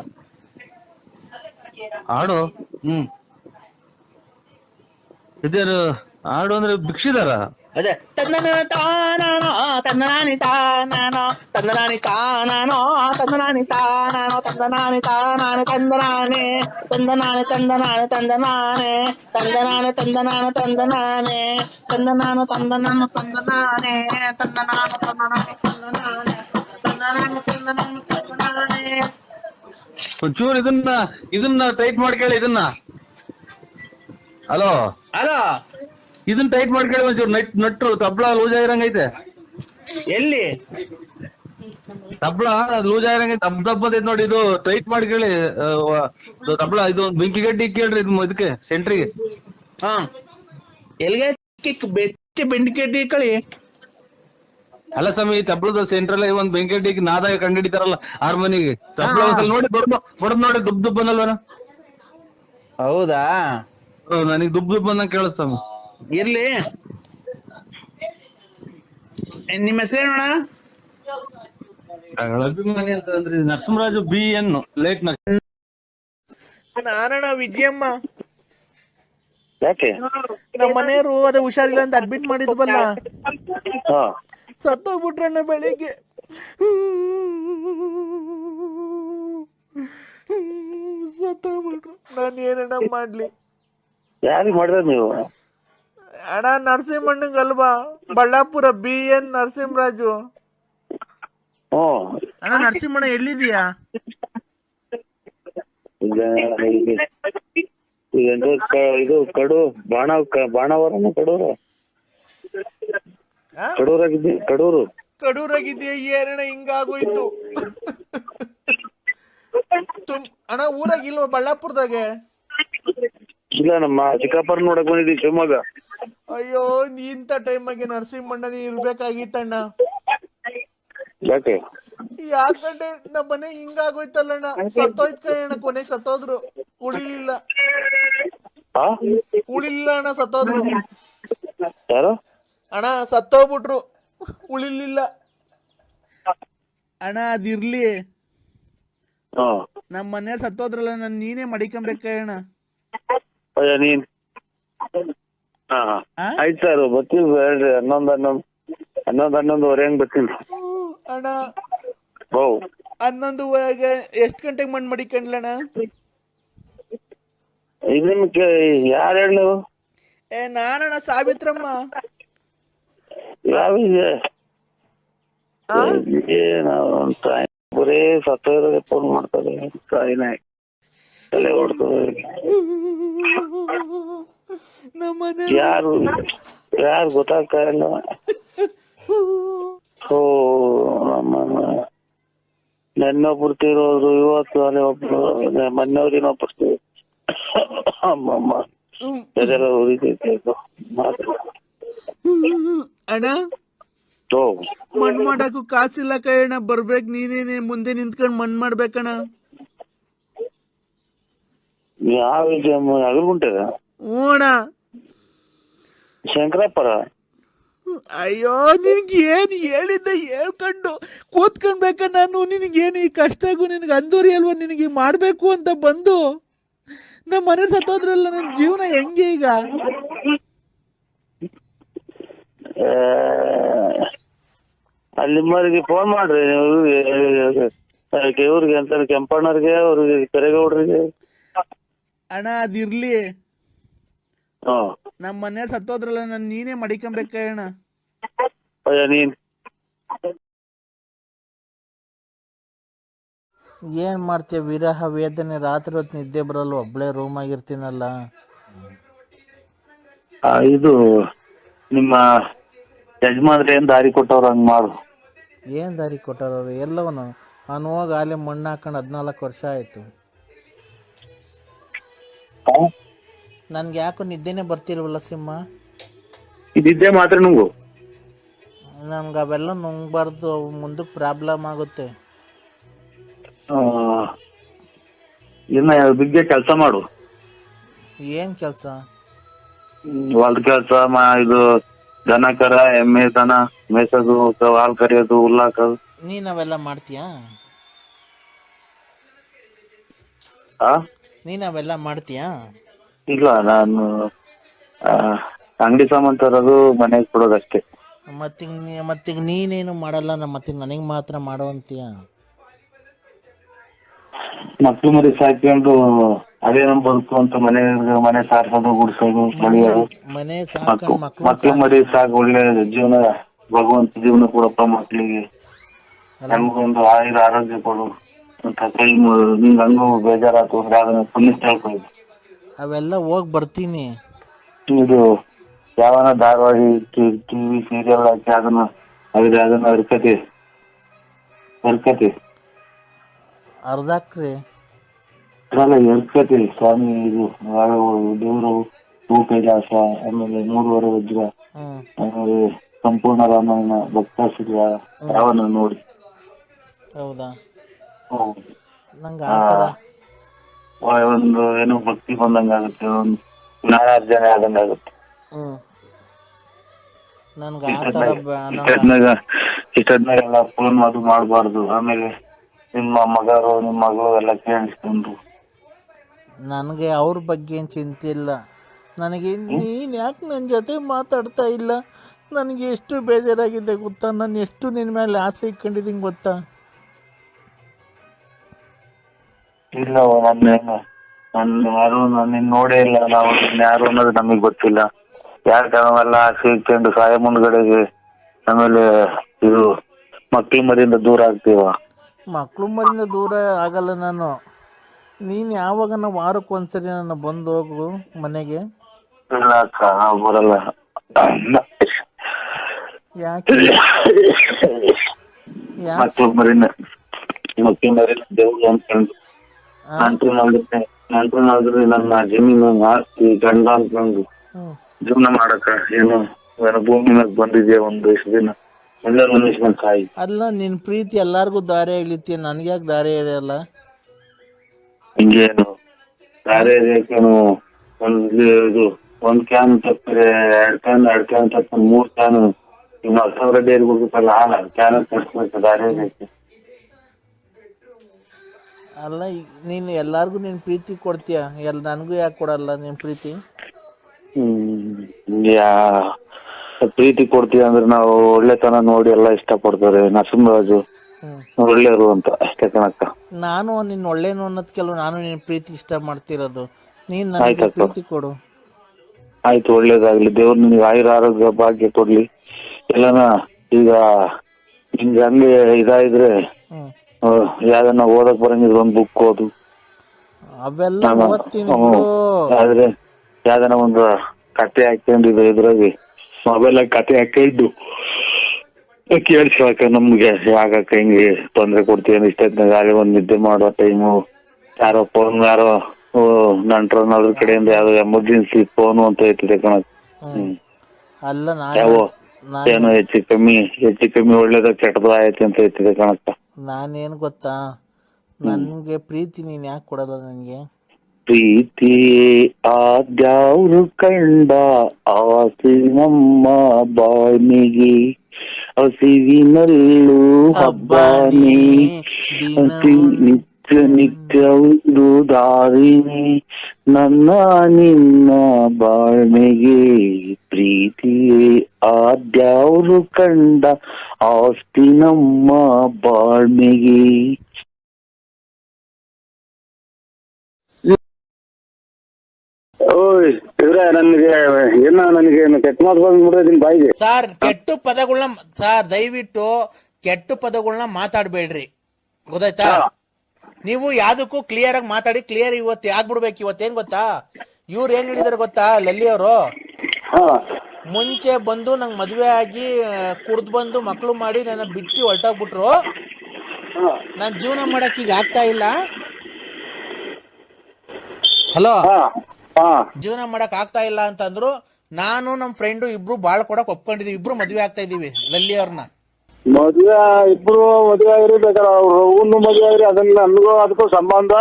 ಇದೇನು ಹಾಡು ಅಂದ್ರೆ ಭಿಕ್ಷಿದಾರ? ಅದೇ ತಂದನಾನಿ ತಾನಾನೋ ತಂದನಾನಿ ತಾನಾನೋ ತಂದನಾನಿ ತಾನಾನೋ ತಂದನಾನಿ ತಾನಾನೋ ತಂದನಾನಿ ತಾನಾನೆ ತಂದನಾನೆ ತಂದನಾನೆ ತಂದನಾನೆ ತಂದನಾನೆ ತಂದನಾನೆ ತಂದನಾನೆ ತಂದನಾನೆ ತಂದನಾನು ತಂದನಾನು ತಂದನಾನೆ ತಂದನಾನು ತಂದನಾನು ತಂದನಾನೆ ತಂದನಾನು ತಂದನಾನು ತಂದನಾನೆ. ಒಂಚೂರು ಇದನ್ನ ಟೈಟ್ ಮಾಡ್ಕೊಳ್ಳಿ ಇದನ್ನ. ಹಲೋ ಅಲೋ, ಇದನ್ನ ಟೈಟ್ ಮಾಡ್ಕೊಳ್ಳಿ ಒಂಚೂರು. ನಟ್ರು ತಬ್ಲಾ ಲೂಸ್ ಆಗಿರಂಗೈತೆ. ಎಲ್ಲಿ ತಬ್ಲಾ ಲೂಸ್ ಆಗಿರಂಗೈತೆ, ದಬ್ಬದೈತೆ ನೋಡಿ. ಇದು ಟೈಟ್ ಮಾಡ್ಕೊಳ್ಳಿ ತಬ್ಲಾ. ಇದು ಬೆಂಕಿ ಗಡ್ಡಿ ಕೇಳ್ರಿ ಇದಕ್ಕೆ ಸೆಂಟ್ರಿಗೆ. ಹಾ, ಎಲ್ಲಿಗೆ ಬೆಚ್ಚಿ ಬೆಂಡಿಕೆಡ್ಡಿ ಕಳಿ. ಅಲ್ಲ ಸ್ವಾಮಿ, ತಬ್ಲದ ಸೆಂಟ್ರಲ್ ಒಂದ್ ಬೆಂಕಿ ಗಡ್ಡಿಗೆ ನಾದಾಗ ಕಂಡಿಡಿತಾರಲ್ಲ ಹಾರ್ಮೋನಿಗೆ. ತಬ್ಲಾ ಒಂದ್ಸಲ ನೋಡಿ ಬಡದ್ ನೋಡಿ ದುಬ್ ದುಬ್ ಅನ್ನಲ್ವನ. ಹೌದಾ, ನನಗೆ ದುಬ್ ದುಬ್ ಅನ್ನಂಗ್ ಕೇಳಿಸ್ ಸ್ವಾಮಿ. ಇರ್ಲಿ. ನಿಮ್ಮ ಹೆಸರೇನೋಣ? ಅಭಿಮಾನಿ ಅಂತ ಅಂದ್ರೆ ನರಸಿಂಹರಾಜು BN ಲೇಟ್. ನಾನಣ್ಣ ವಿಜಯಮ್ಮ. ಯಾಕೆ? ನಮ್ಮ ಮನೆಯವರು ಅದೇ ಹುಷಾರಿಲ್ಲ ಅಂತ ಅಡ್ಮಿಟ್ ಮಾಡಿದ್ವಲ್ಲ, ಸತ್ತೋಗ್ಬಿಟ್ರಣ್ಣ ಬೆಳಿಗ್ಗೆ. ಸತ್ತೋಗ್ಬಿಟ್ರು. ನಾನು ಏನಣ್ಣ ಮಾಡ್ಲಿ? ಯಾರಿಗೆ ಮಾಡಿದ್ರ ನೀವು? ಅಣ್ಣ ನರಸಿಂಹಣ್ಣಂಗ್ ಅಲ್ವಾ, ಬಳ್ಳಾಪುರ BN ನರಸಿಂಹರಾಜು. ಅಣ್ಣ ನರಸಿಂಹಣ್ಣ ಎಲ್ಲಿದೀಯಾ? ಇದು ಬಾಣಾವರನ ಕಡೂರಾಗಿದ್ದೀಯ? ಏನಣ್ಣ ಹಿಂಗಾಗೋಯ್ತು? ಅಣ್ಣ ಊರಾಗಿಲ್ವ ಬಳ್ಳಾಪುರದಾಗೆ? ಇಲ್ಲ, ನಮ್ಮ ಚಿಕ್ಕಪ್ಪರ್ ನೋಡಕ್ ಬಂದಿದ್ದೀವಿ ಶಿವಮೊಗ್ಗ. ಅಯ್ಯೋ, ಇಂಥ ಟೈಮಾಗೆ ನರಸಿಂಹಣ್ಣ ನೀ ಇರ್ಬೇಕಾಗಿತ್ತಣ್ಣ. ಯಾಕೆ? ಯಾಕಂದ್ರೆ ನಮ್ಮ ಮನೆ ಹಿಂಗಾಗೋಯ್ತಲ್ಲಣ್ಣ. ಸತ್ತೋಯ್ತ ಕಣ, ಕೊನೆಗೆ ಸತ್ತೋದ್ರು. ಉಳಿಲಿಲ್ಲ ಅಣ್ಣ, ಸತ್ತೋದ್ರು. ಯಾರು? ಅಣ್ಣ ಸತ್ತೋಗ್ಬಿಟ್ರು, ಉಳಿಲಿಲ್ಲ ಅಣ್ಣ. ಅದಿರ್ಲಿ, ನಮ್ಮ ಮನೆಯವ್ರು ಸತ್ತೋದ್ರಲ್ಲ, ನನ್ ನೀನೇ ಮಡಿಕೊಂಬೇಕಣ್ಣ. ನೀನ್ ಆಯ್ತು ಸರ್, ಬರ್ತೀವಿ. ಹೇಳ್ರಿ, 11:11 ಹೆಂಗ್ ಬರ್ತೀನಿ ಅಣ್ಣ. 11 ಎಷ್ಟ್ ಗಂಟೆಗೆ ಮಣ್ಣು ಮಡಿಕೊಂಡ್ಲಣ್ಣ? ನಿಮ್ಗೆ ಯಾರು ಹೇಳಿ? ನಾನಣ್ಣ ಸಾವಿತ್ರಮ್ಮ. ಬರೇ ಸತ್ತೋದ್ರೆ ಫೋನ್ ಮಾಡ್ತಾರೆ. ತಲೆ ಹೊಡ್ತದೆ. ಯಾರು ಗೊತ್ತಾಗ್ತಾ ಇಲ್ಲ. ನೆನ್ನೊಬ್ರು ತೀರೋದ್ರು, ಇವತ್ತು ಅಲ್ಲೇ ಒಬ್ರು, ಮೊನ್ನೆವ್ರು ಇನ್ನೊಬ್ರು. ಅಮ್ಮಮ್ಮ ಎದೆಲ್ಲ ಉರಿತೈತೆ ಅಣ್ಣ. ಮಣ್ಣು ಮಾಡಾಕು ಕಾಸಿಲ್ಲ ಕಣ, ಬರ್ಬೇಕು ನೀನೇನೆ ಮುಂದೆ ನಿಂತ್ಕೊಂಡ್ ಮಣ್ಣು ಮಾಡ್ಬೇಕಣ್ಣ. ಯಾವ ಅಗಲ್ಗುಂಟೆಗ? ಓಣ ಶಂಕರಪ್ಪರ. ಅಯ್ಯೋ, ನಿನ್ಗೆ ಏನ್ ಹೇಳಿದ್ದೆ ಹೇಳ್ಕೊಂಡು ಕೂತ್ಕೊಂಡ್ಬೇಕ ನಾನು. ನಿನಗೇನು ಈ ಕಷ್ಟಗೂ ನಿನಗೆ ಅಂದೂರಿ ಅಲ್ವಾ, ನಿನಗೆ ಮಾಡ್ಬೇಕು ಅಂತ ಬಂದು ನಮ್ಮ ಮನೆ ಸತ್ತೋದ್ರಲ್ಲ. ನನ್ನ ಜೀವನ ಹೆಂಗೆ ಈಗ? ಅಲ್ಲಿ ನಿಮ್ಮವ್ರಿಗೆ ಫೋನ್ ಮಾಡ್ರಿ, ಇವ್ರಿಗೆ ಅಂತ ಕೆಂಪಣ್ಣವ್ರಿಗೆ, ಅವ್ರಿಗೆ ಕರೆಗೌಡ್ರಿಗೆ. ಅಣ್ಣ ಅದಿರ್ಲಿ, ನಮ್ಮ ಮನೆಯವ್ರು ಸತ್ತೋದ್ರಲ್ಲ, ನಾನು ನೀನೇ ಮಡಿಕೊಂಬೇಕಣ್ಣ. ನೀನ್ ಏನ್ ಮಾಡ್ತೀಯ? ವಿರಹ ವೇದನೆ, ರಾತ್ರಿ ಹೊತ್ತು ನಿದ್ದೆ ಬರಲ್ಲ, ಒಬ್ಳೆ ರೂಮ್ ಆಗಿರ್ತೀನಲ್ಲ. ಇದು ನಿಮ್ಮ ಯಜಮಾನ್ರಿ ಏನ್ ದಾರಿ ಕೊಟ್ಟವ್ರ? ಹಂಗ್ ಮಾಡು. ಏನ್ ದಾರಿ ಕೊಟ್ಟವ್ರು? ಎಲ್ಲವನು ನಾನು ಹೋಗಿ ಅಲ್ಲಿ ಮಣ್ಣು ಹಾಕೊಂಡು 14 ವರ್ಷ ಆಯ್ತು. ನನ್ಗೆ ಯಾಕೋ ನಿದ್ದೆನೆ ಬರ್ತಿಲ್ವಲ್ಲ ಸಿಂಹ. ನಿದ್ದೆ ಮಾತ್ರ ನುಂಗು. ನನ್ಗೆ ಅವೆಲ್ಲ ನುಂಗ್ಬಾರ್ದು, ಮುಂದಕ್ಕೆ ಪ್ರಾಬ್ಲಮ್ ಆಗುತ್ತೆ. ಇನ್ನ ಬಿಗ್ಗೆ ಕೆಲಸ ಮಾಡು. ಏನ್ ಕೆಲಸ? ಹೊಲ್ದ ಕೆಲಸ. ಇದು ದನ ಕರ, ಎಮ್ಮೆ ದನ ಮೇಸೋದು, ಹಾಲ್ ಕರಿಯೋದು, ಹುಲ್ಲಾಕೋದು. ನೀನ್ ಅವೆಲ್ಲ ಮಾಡ್ತೀಯಾ? ನೀನ್ ಅವೆಲ್ಲ ಮಾಡ್ತೀಯಾ? ಇಲ್ಲ, ನಾನು ಅಂಗಡಿ ಸಾಮಾನ್ ತರೋದು ಮನೆಗೆ ಕೊಡೋದಷ್ಟೇ. ಮತ್ತೀಗ ನೀನೇನು ಮಾಡಲ್ಲ, ಮತ್ತೆ ನನಗೆ ಮಾತ್ರ ಮಾಡುವಂತೀಯ. ಮಕ್ಳು ಮರಿ ಸಾಕೊಂಡು ಅದೇ ನಮ್ ಬದುಕು ಅಂತ ಮನೆ ಸಾರ್ಸೋದು, ಗುಡ್ಸೋದು, ಮಳಿಯೋದು. ಮನೆ ಸಾಕೊಂಡು ಮಕ್ಳು ಮರಿ ಸಾಕು, ಒಳ್ಳೆ ಜೀವನ, ಭಗವಂತ ಜೀವನ ಕೊಡಪ್ಪ ಮಕ್ಳಿಗೆ, ನಮ್ಗೊಂದು ಆರೋಗ್ಯ ಕೊಡು ಅಂತ ಕೈ ನಿಂಗೆ ಹಂಗೂ ಬೇಜಾರಾತು ಅಂದ್ರೆ ಅದನ್ನ ಪುನಃ ಹೇಳ್ಕೊಳ್ಳಿ. ಅವೆಲ್ಲ ಹೋಗಿ ಬರ್ತೀನಿ. ಇದು ಯಾವನ ಧಾರವಾಹಿ ಟಿವಿ ಸೀರಿಯಲ್ ಹಾಕಿ ಅದನ್ನ ಹರ್ಕತಿ ಅರ್ಧಾಕ್ರಿ ಹರ್ಕತಿ ಸ್ವಾಮಿ. ಇದು ದೇವರು ಭೂಕೈಲಾಸ, ಆಮೇಲೆ 3 ವಜ್ರ, ಆಮೇಲೆ ಸಂಪೂರ್ಣ ರಾಮಾಯಣ, ಭಕ್ತಾಸುರ ಯಾವನ್ನ ನೋಡಿ. ಹೌದಾ? ಒಂದು ಏನೋ ಭಕ್ತಿ ಬಂದಂಗಾಗುತ್ತೆ, ಒಂದು ಜ್ಞಾನಾರ್ಜನೆ ಆದಂಗಾಗುತ್ತೆ. ಇಷ್ಟದ್ನಾಗೆಲ್ಲ ಫೋನ್ ಅದು ಮಾಡಬಾರ್ದು. ಆಮೇಲೆ ನಿಮ್ಮ ಮಗಳು ಎಲ್ಲ ಕೇಳಿಸ್ಕೊಂಡು. ನನಗೆ ಅವ್ರ ಬಗ್ಗೆ ಏನು ಚಿಂತೆ ಇಲ್ಲ. ನನಗೆ ನೀನು ಯಾಕೆ ನನ್ನ ಜೊತೆ ಮಾತಾಡ್ತಾ ಇಲ್ಲ? ನನಗೆ ಎಷ್ಟು ಬೇಜಾರಾಗಿದೆ ಗೊತ್ತಾ? ನಾನು ಎಷ್ಟು ನಿನ್ನ ಮೇಲೆ ಆಸೆ ಇಟ್ಕೊಂಡಿದ್ದೀನಿ ಗೊತ್ತಾ? ಇಲ್ಲ, ನಿನ್ನ ನೋಡೇ ಇಲ್ಲ ನಾವು. ಯಾರು ಅನ್ನೋದು ನಮಗ್ ಗೊತ್ತಿಲ್ಲ. ಯಾಕೆ ನಾವೆಲ್ಲ ಆಸೆ ಇಟ್ಕೊಂಡು ಸಾಯ ಮುಂದ್ಗಡೆಗೆ ಆಮೇಲೆ ಇದು ಮಕ್ಳು ಮರಿಯಿಂದ ದೂರ ಆಗ್ತೀವ? ಮಕ್ಳು ಮರಿಯಿಂದ ದೂರ ಆಗಲ್ಲ ನಾನು. ನೀನು ಯಾವಾಗ ವಾರಕ್ಕೊಂದ್ಸರಿ ನನ್ನ ಬಂದು ಹೋಗು ಮನೆಗೆ. ಇಲ್ಲ ಅಕ್ಕ, ನಾವು ಬರಲ್ಲ. ಯಾಕೆ? ಮಕ್ಳು ಮರಿನ ದೇವ್ರು ಅನ್ಕೊಂಡು ನಂಟ್ರು ನನ್ನ ಜಮೀನು ಆಸ್ತಿ ಗಂಡ ಅನ್ಕೊಂಡು ಜೀವನ ಮಾಡಕ ಏನು ಭೂಮಿ ಮ್ಯಾಗ ಬಂದಿದ್ಯಾ ಒಂದು ಇಷ್ಟು ದಿನ ಎಲ್ಲರೂ ಮನುಷ್ಯನ ಸಾಯಿ. ಅಲ್ಲ, ನಿನ್ ಪ್ರೀತಿ ಎಲ್ಲಾರ್ಗು ದಾರಿ ಇಳಿತೀಯ, ನನ್ಗೆ ಯಾಕೆ ದಾರಿ ಇರಲ್ಲ? ಹಿಂಗೇನು ದಾರಿ ಇರಬೇಕೇನು? ಒಂದ್ ಕ್ಯಾನ್ ತಪ್ಪಿದ್ರೆ 2 ಕ್ಯಾನ್ ತಪ್ಪ 3 ಕ್ಯಾನ್ ಇನ್ನು 10,000 ಡೇರಿ ಹೋಗ್ಬೇಕಲ್ಲ, ಕ್ಯಾನ್ ತರ್ಸ್ಬೇಕು, ದಾರಿ ಇರಬೇಕು. ಅಲ್ಲ, ನೀನು ಎಲ್ಲಾರ್ಗು ನಿನ್ ಪ್ರೀತಿ ಕೊಡ್ತೀಯ, ನನಗೂ ಯಾಕೆ ಕೊಡಲ್ಲ ನಿನ್ ಪ್ರೀತಿ? ಪ್ರೀತಿ ಕೊಡ್ತೀವಿ ಅಂದ್ರೆ ನಾವು ಒಳ್ಳೆತನ ನೋಡಿ ಎಲ್ಲ ಇಷ್ಟಪಡ್ತಾರೆ. ನರಸಿಂಹರಾಜು ಒಳ್ಳೆಯವರು ಅಂತ ಅಷ್ಟೇ ಕಣಕ್ಕ. ನಾನು ನಿನ್ನ ಒಳ್ಳೇನು ಅನ್ನೋದ್ ಕೆಲವು ನಾನು ನಿನ್ ಪ್ರೀತಿ ಇಷ್ಟ ಮಾಡ್ತಿರೋದು. ನೀನ್ ನನಗೆ ಪ್ರೀತಿ ಕೊಡು. ಆಯ್ತು, ಒಳ್ಳೇದಾಗ್ಲಿ. ದೇವ್ರು ನಿನಗೆ ಆಯುರ ಆರೋಗ್ಯ ಭಾಗ್ಯ ಕೊಡ್ಲಿ. ಎಲ್ಲನ ಈಗ ನಿಮ್ಗೆ ಹಂಗೆ ಇದಾಯಿದ್ರೆ ಯಾವ್ದನ್ನ ಓದಕ್ ಬರಂಗಿದ್ರೆ ಒಂದ್ ಬುಕ್ ಓದು. ಅವೆಲ್ಲ ಆದ್ರೆ ಯಾವ್ದನ ಒಂದು ಕತೆ ಹಾಕೊಂಡಿದ್ದು ಇದ್ರಾಗೆ ಮೊಬೈಲ್ ಕತೆ ಹಾಕಿದ್ದು ಕೇಳಿಸ್ಕೊಳಕ ನಮ್ಗೆ ಯಾಕಕ್ಕ ಹಿಂಗೆ ತೊಂದ್ರೆ ಕೊಡ್ತೀವಿ ಇಷ್ಟೊತ್ತಿನಾಗ ಗಾಳಿ ಒಂದ್ ನಿದ್ದೆ ಮಾಡೋ ಟೈಮು ಯಾರೋ ಫೋನ್ ಯಾರೋ ನಂಟ್ರನ್ನೋದ್ರ ಕಡೆಯಿಂದ ಯಾವ್ದೋ ಎಮರ್ಜೆನ್ಸಿ ಫೋನು ಅಂತ ಹೇಳ್ತಿದೆ ಕಣಕ್. ಯಾವ ಏನೋ ಹೆಚ್ಚು ಕಮ್ಮಿ ಒಳ್ಳೇದ ಕೆಟ್ಟದ ಆಯ್ತು ಅಂತ ಹೇಳ್ತಿದೆ ಕಣಕ್ಕ. ನಾನೇನ್ ಗೊತ್ತಾ, ನನ್ಗೆ ಪ್ರೀತಿ ನೀನ್ ಯಾಕೆ ಕೊಡಲ್ಲ? ನನ್ಗೆ ಪ್ರೀತಿ ಆದ್ಯಾವ್ರು ಕಂಡ ಆಸೆ ನಮ್ಮ ಬಾನಿಗೆ, ಹಸಿವಿನಲ್ಲೂ ಹಬ್ಬಾನಿ ನಿತ್ಯವುದು ದಾರಿನಿ ನನ್ನ ನಿನ್ನ ಬಾಳ್ಮೆಗೆ. ಪ್ರೀತಿ ಆದ್ಯಾವ್ರು ಕಂಡ ಆಸ್ತಿ ನಮ್ಮ ಬಾಳ್ಮೆಗೆ. ಕೆಟ್ಟ ಮಾತು ಬಂದ್ಬಿಡ್ತೀನಿ ಬಾಯಿಗೆ. ಸರ್, ದಯವಿಟ್ಟು ಕೆಟ್ಟ ಪದಗಳನ್ನ ಮಾತಾಡ್ಬೇಡ್ರಿ, ಗೊತ್ತಾಯ್ತಾ? ನೀವು ಯಾವ್ದಕ್ಕೂ ಕ್ಲಿಯರ್ ಆಗಿ ಮಾತಾಡಿ ಕ್ಲಿಯರ್ ಇವತ್ತು ಆಗ್ಬಿಡ್ಬೇಕು. ಇವತ್ತೇನ್ ಗೊತ್ತಾ, ಇವ್ರು ಏನ್ ಹೇಳಿದಾರೆ ಗೊತ್ತಾ, ಲಲ್ಲಿ ಅವರು ಮುಂಚೆ ಬಂದು ನಂಗೆ ಮದ್ವೆ ಆಗಿ ಕುಡ್ದು ಬಂದು ಮಕ್ಳು ಮಾಡಿ ನನ್ನ ಬಿಟ್ಟು ಹೊರಟೋಗ್ಬಿಟ್ರು. ನಾನ್ ಜೀವನ ಮಾಡಕ್ ಈಗ ಆಗ್ತಾ ಇಲ್ಲ. ಹಲೋ, ಜೀವನ ಮಾಡಕ್ ಆಗ್ತಾ ಇಲ್ಲ ಅಂತಂದ್ರು. ನಾನು ನಮ್ ಫ್ರೆಂಡು ಇಬ್ರು ಬಾಳ್ ಕೊಡಕ್ ಒಪ್ಕೊಂಡಿದೀವಿ. ಇಬ್ರು ಮದ್ವೆ ಆಗ್ತಾ ಇದೀವಿ ಲಲ್ಲಿ ಅವ್ರನ್ನ. ಮದ್ವೆ ಇಬ್ರು ಮದ್ವೆ ಆಗಿರಿ ಬೇಕಾದ್ರೆ ಅವ್ರು ಮದ್ವೆ ಆಗಿರಿ, ಅದನ್ನ ನಮಗೂ ಅದಕ್ಕೂ ಸಂಬಂಧ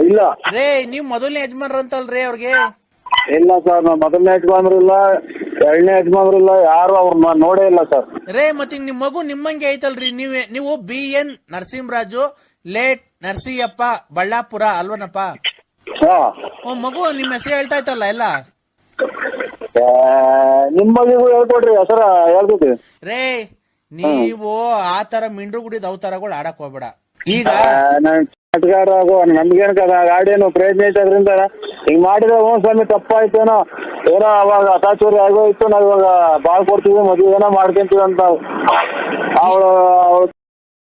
ಇಲ್ಲ ರೇ. ನೀವ್ ಮೊದಲನೇ ಯಜಮಾನ್ರ ಅಂತಲ್ರಿ ಅವ್ರಿಗೆ? ಇಲ್ಲ ಸರ್, ನಾವ್ ಮೊದಲನೇ ಯಜಮಾನ್ರಿಲ್ಲ, 2ನೇ ಯಜಮಾನ್ರಿಲ್ಲ, ಯಾರು ಅವ್ರನ್ನ ನೋಡೇ ಇಲ್ಲ ಸರ್. ರೇ, ಮತ್ತೆ ನಿಮ್ ಮಗು ನಿಮ್ಮಂಗೆ ಐತಲ್ರಿ. ನೀವು BN ನರಸಿಂಹರಾಜು ಲೇಟ್ ನರಸಿಯಪ್ಪ ಬಳ್ಳಾಪುರ ಅಲ್ವನಪ್ಪ? ಮಗು ನಿಮ್ ಹೆಸರು ಹೇಳ್ತಾ ಇತ್ತಲ್ಲ ಎಲ್ಲ? ನಿಮ್ ಬಗ್ಗೆಗೂ ಹೇಳ್ಕೊಡ್ರಿ ಹೆಸರ ಹೇಳ್ಕೊಡ್ರಿ ರೇ ನೀವು ಆತರ ಮಿಂಡ್ರು ಗುಡಿದ ಅವತಾರಗಳು ಆಡಕ್ ಹೋಗ್ಬೇಡ. ಈಗ ನಮ್ಗೇನ್ ಗಾಡಿ ಏನು ಪ್ರಯತ್ನ ಐತೆ ಅದ್ರಿಂದ ಹಿಂಗ್ ಮಾಡಿದ್ರೆ ಸ್ವಾಮಿ ತಪ್ಪಾಯ್ತೇನೋ ಏನೋ ಅವಾಗ ಅತಾಚೂರಿ ಆಗೋಯ್ತು ನಾವ್ ಇವಾಗ ಬಾಳ್ ಕೊಡ್ತೀವಿ ಮದ್ವೆ ಏನೋ ಮಾಡ್ಕೊಂತೀವಿ ಅಂತ ಅವಳು